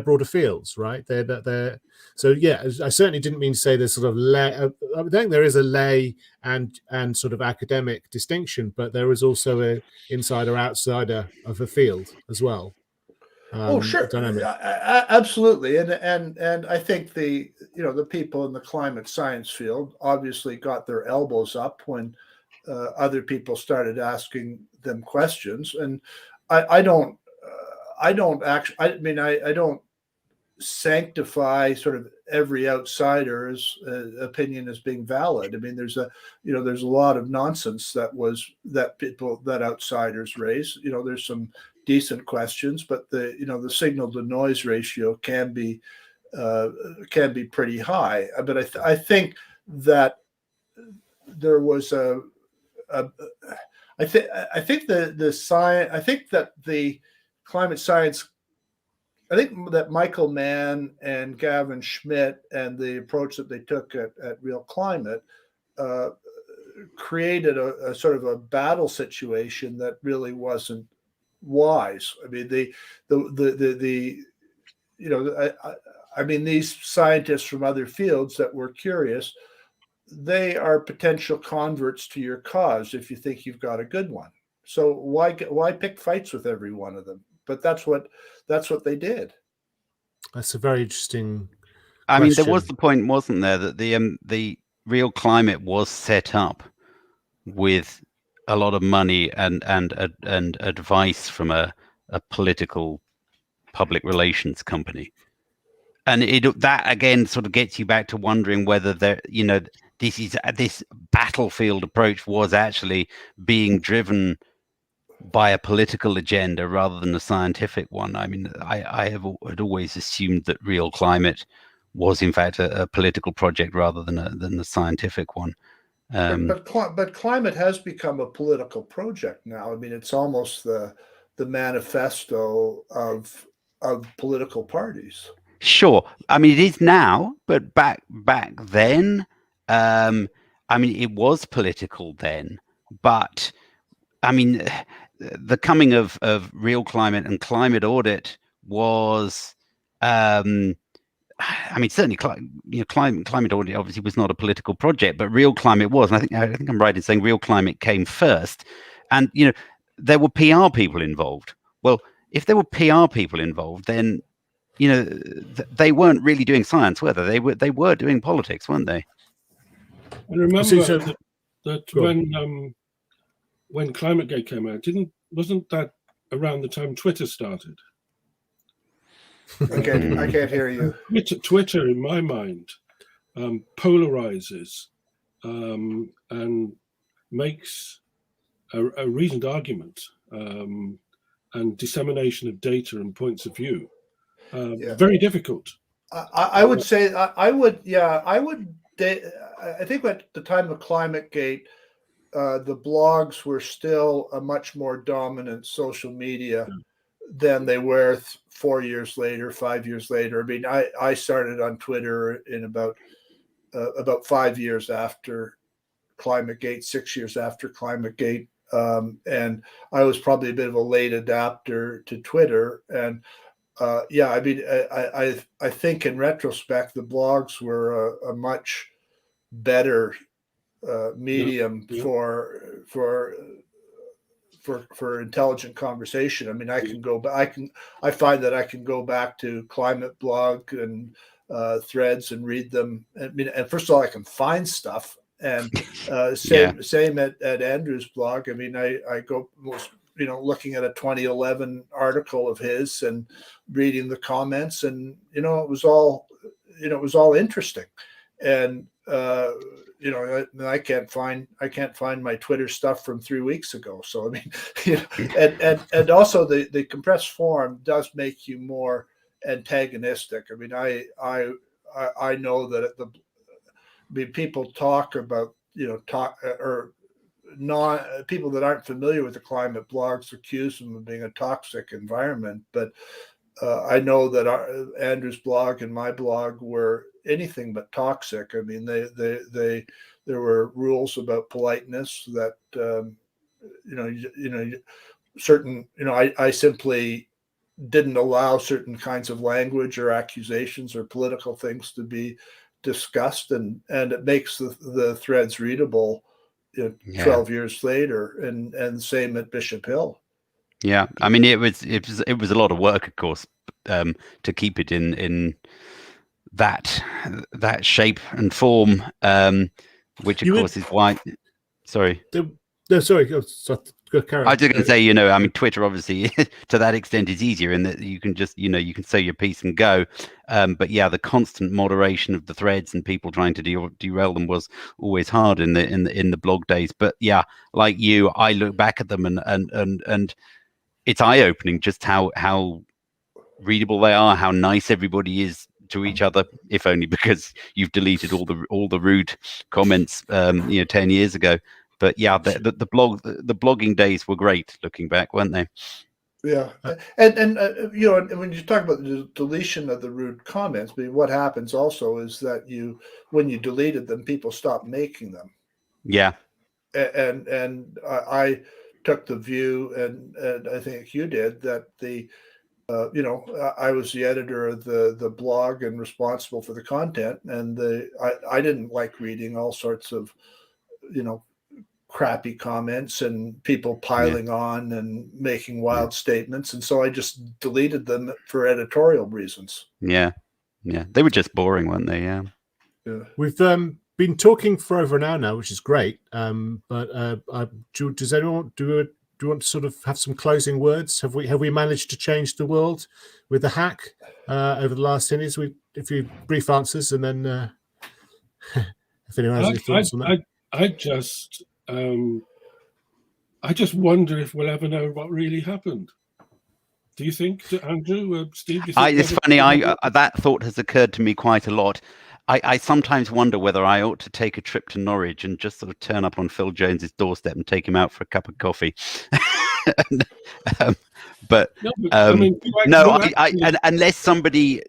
Speaker 1: broader fields, right? They're so yeah. I certainly didn't mean to say there's sort of I think there is a lay and sort of academic distinction, but there is also a insider outsider of a field as well.
Speaker 6: Oh, sure,
Speaker 1: Dynamic.
Speaker 6: Absolutely, and I think the people in the climate science field obviously got their elbows up when other people started asking them questions, and I don't sanctify sort of every outsider's opinion as being valid. I mean, there's a lot of nonsense that outsiders raise. There's some decent questions, but the signal to noise ratio can be pretty high. But I think that there was I think that the climate science. I think that Michael Mann and Gavin Schmidt and the approach that they took at Real Climate created a sort of a battle situation that really wasn't wise. I mean, these scientists from other fields that were curious, they are potential converts to your cause if you think you've got a good one. So why pick fights with every one of them? But that's what they did.
Speaker 1: That's a very interesting question.
Speaker 8: I mean, there was the point, wasn't there, that the Real Climate was set up with a lot of money and advice from a political public relations company, and that again sort of gets you back to wondering whether this battlefield approach was actually being driven by a political agenda rather than a scientific one. I mean, I had always assumed that Real Climate was in fact a political project rather than a scientific one.
Speaker 6: But climate has become a political project now. I mean, it's almost the manifesto of political parties.
Speaker 8: Sure, I mean it is now, but back then, I mean it was political then. But I mean, the coming of Real Climate and Climate Audit was, I mean, certainly, Climate Audit obviously was not a political project, but Real Climate was. And I think I'm right in saying Real Climate came first, and there were PR people involved. Well, if there were PR people involved, then they weren't really doing science, were they? They were doing politics, weren't they?
Speaker 9: I remember that when Climategate came out, wasn't that around the time Twitter started?
Speaker 6: I can't hear you.
Speaker 9: Twitter, in my mind, polarizes and makes a reasoned argument and dissemination of data and points of view very difficult.
Speaker 6: I would say I think at the time of Climategate, the blogs were still a much more dominant social media than they were 4 years later, 5 years later. I mean, I started on Twitter in about 5 years after Climategate, 6 years after Climategate, and I was probably a bit of a late adapter to Twitter. And I mean, I think in retrospect, the blogs were a much better medium for intelligent conversation. I mean, I find that I can go back to Climate Blog and threads and read them. I mean, and first of all, I can find stuff, and same at Andrew's blog. I mean, I go looking at a 2011 article of his and reading the comments, and it was all interesting, and I can't find my Twitter stuff from 3 weeks ago. So I mean, and also the compressed form does make you more antagonistic. I mean, I know that people talk about people that aren't familiar with the climate blogs accuse them of being a toxic environment, but I know that Andrew's blog and my blog were anything but toxic. I mean, there were rules about politeness that certain, I simply didn't allow certain kinds of language or accusations or political things to be discussed, and it makes the threads readable 12 years later, and same at Bishop Hill.
Speaker 8: Yeah, I mean, it was a lot of work, of course, to keep it in that shape and form, which of course is why. Sorry.
Speaker 1: No, sorry. Go carry on.
Speaker 8: I was just going to say, I mean, Twitter obviously to that extent is easier in that you can just, you can say your piece and go. But yeah, the constant moderation of the threads and people trying to derail them was always hard in the blog days. But yeah, like you, I look back at them and it's eye-opening just how readable they are, how nice everybody is to each other, if only because you've deleted all the rude comments 10 years ago. But yeah, the blogging days were great looking back, weren't they?
Speaker 6: Yeah, and when you talk about the deletion of the rude comments, I mean, what happens also is that when you deleted them, people stopped making them.
Speaker 8: Yeah,
Speaker 6: and I took the view, and I think you did, that I was the editor of the blog and responsible for the content, and I didn't like reading all sorts of crappy comments and people piling on and making wild statements, and so I just deleted them for editorial reasons.
Speaker 8: Yeah, they were just boring, weren't they? Yeah.
Speaker 1: We've been talking for over an hour now, which is great. But does anyone do you want to sort of have some closing words? Have we managed to change the world with the hack over the last 10 years? A few brief answers, and then if anyone has any thoughts on that.
Speaker 9: I just wonder if we'll ever know what really happened. Do you think, Andrew, Steve?
Speaker 8: It's funny. That thought has occurred to me quite a lot. I sometimes wonder whether I ought to take a trip to Norwich and just sort of turn up on Phil Jones's doorstep and take him out for a cup of coffee. Unless somebody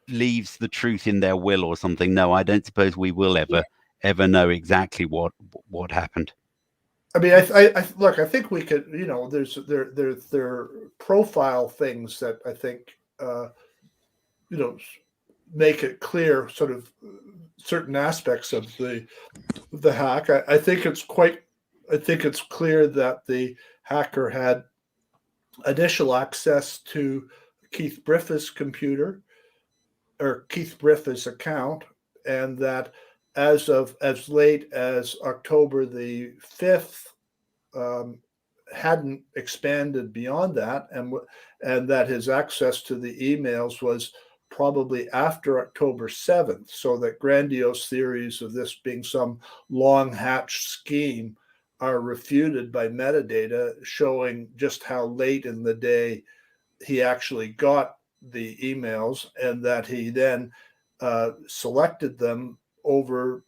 Speaker 8: leaves the truth in their will or something. No, I don't suppose we will ever know exactly what happened.
Speaker 6: I mean, I think we could, there profile things that I think, make it clear sort of certain aspects of the hack. I think it's clear that the hacker had initial access to Keith Briffa's computer or Keith Briffa's account, and that as late as October the 5th, hadn't expanded beyond that, and that his access to the emails was probably after October 7th, so that grandiose theories of this being some long hatched scheme are refuted by metadata showing just how late in the day he actually got the emails, and that he then selected them over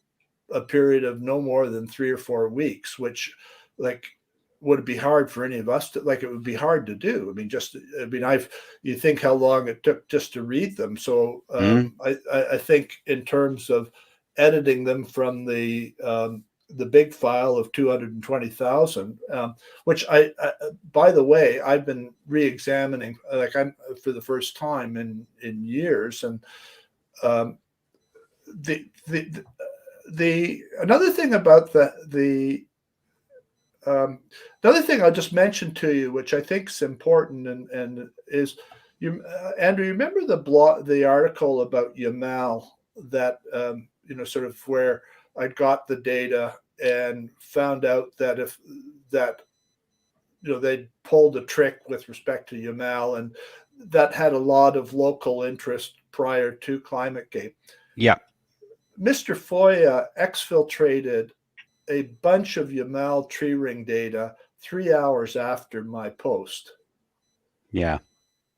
Speaker 6: a period of no more than 3 or 4 weeks, which would be hard for any of us to, it would be hard to do. You think how long it took just to read them. So I think in terms of editing them from the big file of 220,000, which by the way, I've been re-examining, I'm for the first time in years. And another thing about another thing I'll just mention to you, which I think is important, and is Andrew, you remember the article about Yamal that sort of where I got the data and found out that they'd pulled a trick with respect to Yamal, and that had a lot of local interest prior to Climategate.
Speaker 8: Yeah.
Speaker 6: Mr. Foya exfiltrated a bunch of Yamal tree ring data 3 hours after my post.
Speaker 8: Yeah.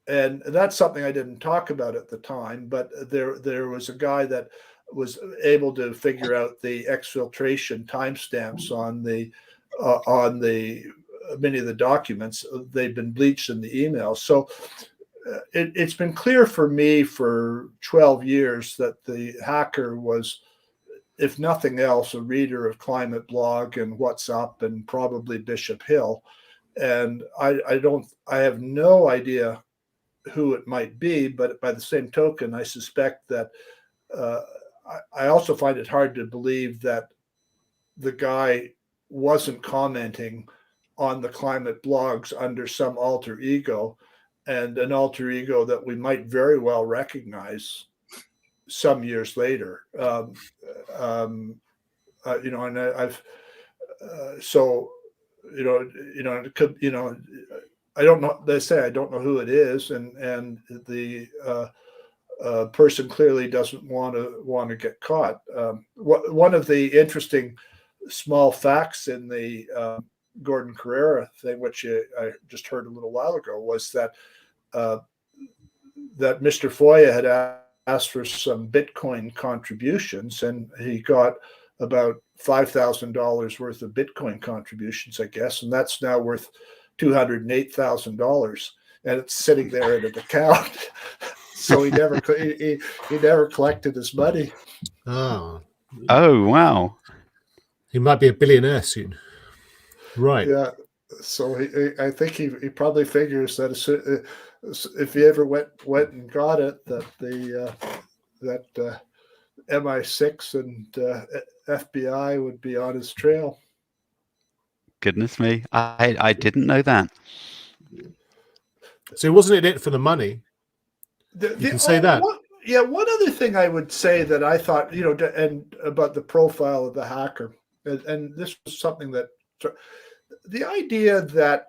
Speaker 6: And that's something I didn't talk about at the time, but there was a guy that was able to figure out the exfiltration timestamps on the many of the documents. They've been bleached in the emails. So it's been clear for me for 12 years that the hacker was, if nothing else, a reader of Climate Blog and What's Up and probably Bishop Hill. And I have no idea who it might be, but by the same token, I suspect that I also find it hard to believe that the guy wasn't commenting on the climate blogs under some alter ego, and an alter ego that we might very well recognize some years later. And I've so it could, I don't know. They say I don't know who it is, and the person clearly doesn't want to get caught. One of the interesting small facts in the Gordon Carrera thing, which I just heard a little while ago, was that that Mr. Foya had asked for some Bitcoin contributions, and he got about $5,000 worth of Bitcoin contributions, I guess, and that's now worth $208,000, and it's sitting there in an account. So he never collected his money.
Speaker 1: Oh
Speaker 8: wow!
Speaker 1: He might be a billionaire soon, right?
Speaker 6: Yeah. So I think he probably figures that if he ever went and got it, that that MI6 and FBI would be on his trail.
Speaker 8: Goodness me, I didn't know that.
Speaker 1: So wasn't it for the money? You can say that.
Speaker 6: One other thing I would say that I thought, and about the profile of the hacker, and this was something that the idea that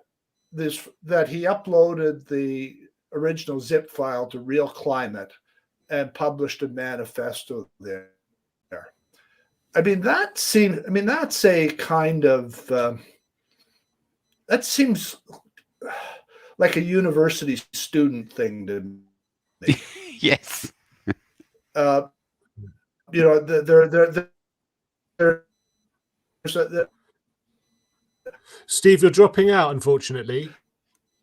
Speaker 6: he uploaded the original zip file to Real Climate and published a manifesto there. I mean, that's a kind of that seems like a university student thing to me.
Speaker 8: Yes.
Speaker 1: Steve, you're dropping out, unfortunately.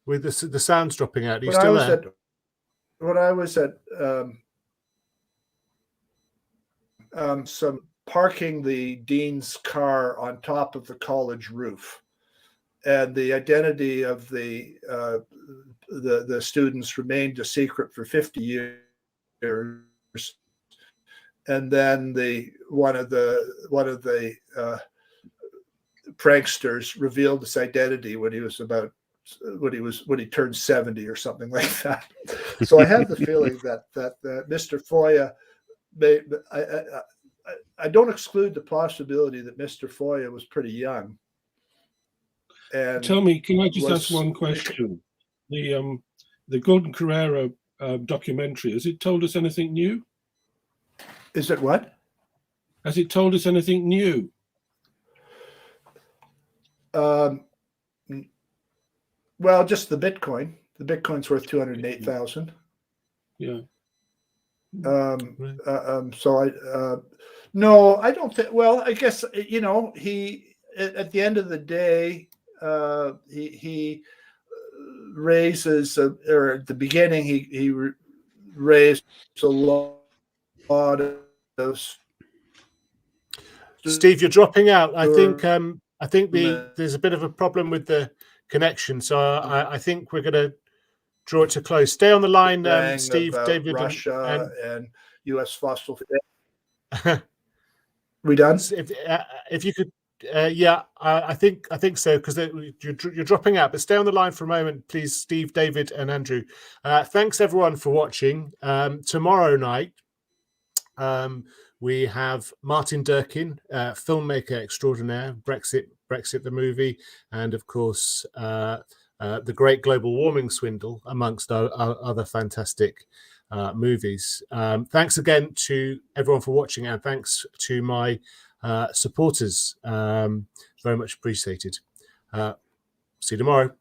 Speaker 1: With the sound's dropping out. Are you still there?
Speaker 6: When I was at some parking the dean's car on top of the college roof, and the identity of the students remained a secret for 50 years. And then one of the pranksters revealed his identity when he turned 70 or something like that. So I have the feeling that Mr. Foya I don't exclude the possibility that Mr. Foya was pretty young. And
Speaker 9: tell me, can I just ask one question? The Gordon Carrera documentary, has it told us anything new?
Speaker 6: Is it what?
Speaker 9: Has it told us anything new?
Speaker 6: Well, just the Bitcoin. The Bitcoin's worth 208,000.
Speaker 9: Yeah.
Speaker 6: So no, I don't think. Well, I guess he at the end of the day, he raises or at the beginning he raised a lot of.
Speaker 1: Steve, you're dropping out. I think there's a bit of a problem with the connection, so I think we're going to draw it to close. Stay on the line, Steve, David,
Speaker 6: Russia and U.S. fossil. We done?
Speaker 1: If you could, yeah, I think so, because you're dropping out. But stay on the line for a moment, please, Steve, David, and Andrew. Thanks everyone for watching. Tomorrow night, we have Martin Durkin, filmmaker extraordinaire, Brexit the movie, and of course the Great Global Warming Swindle, amongst other fantastic movies. Thanks again to everyone for watching, and thanks to my supporters. Very much appreciated. See you tomorrow.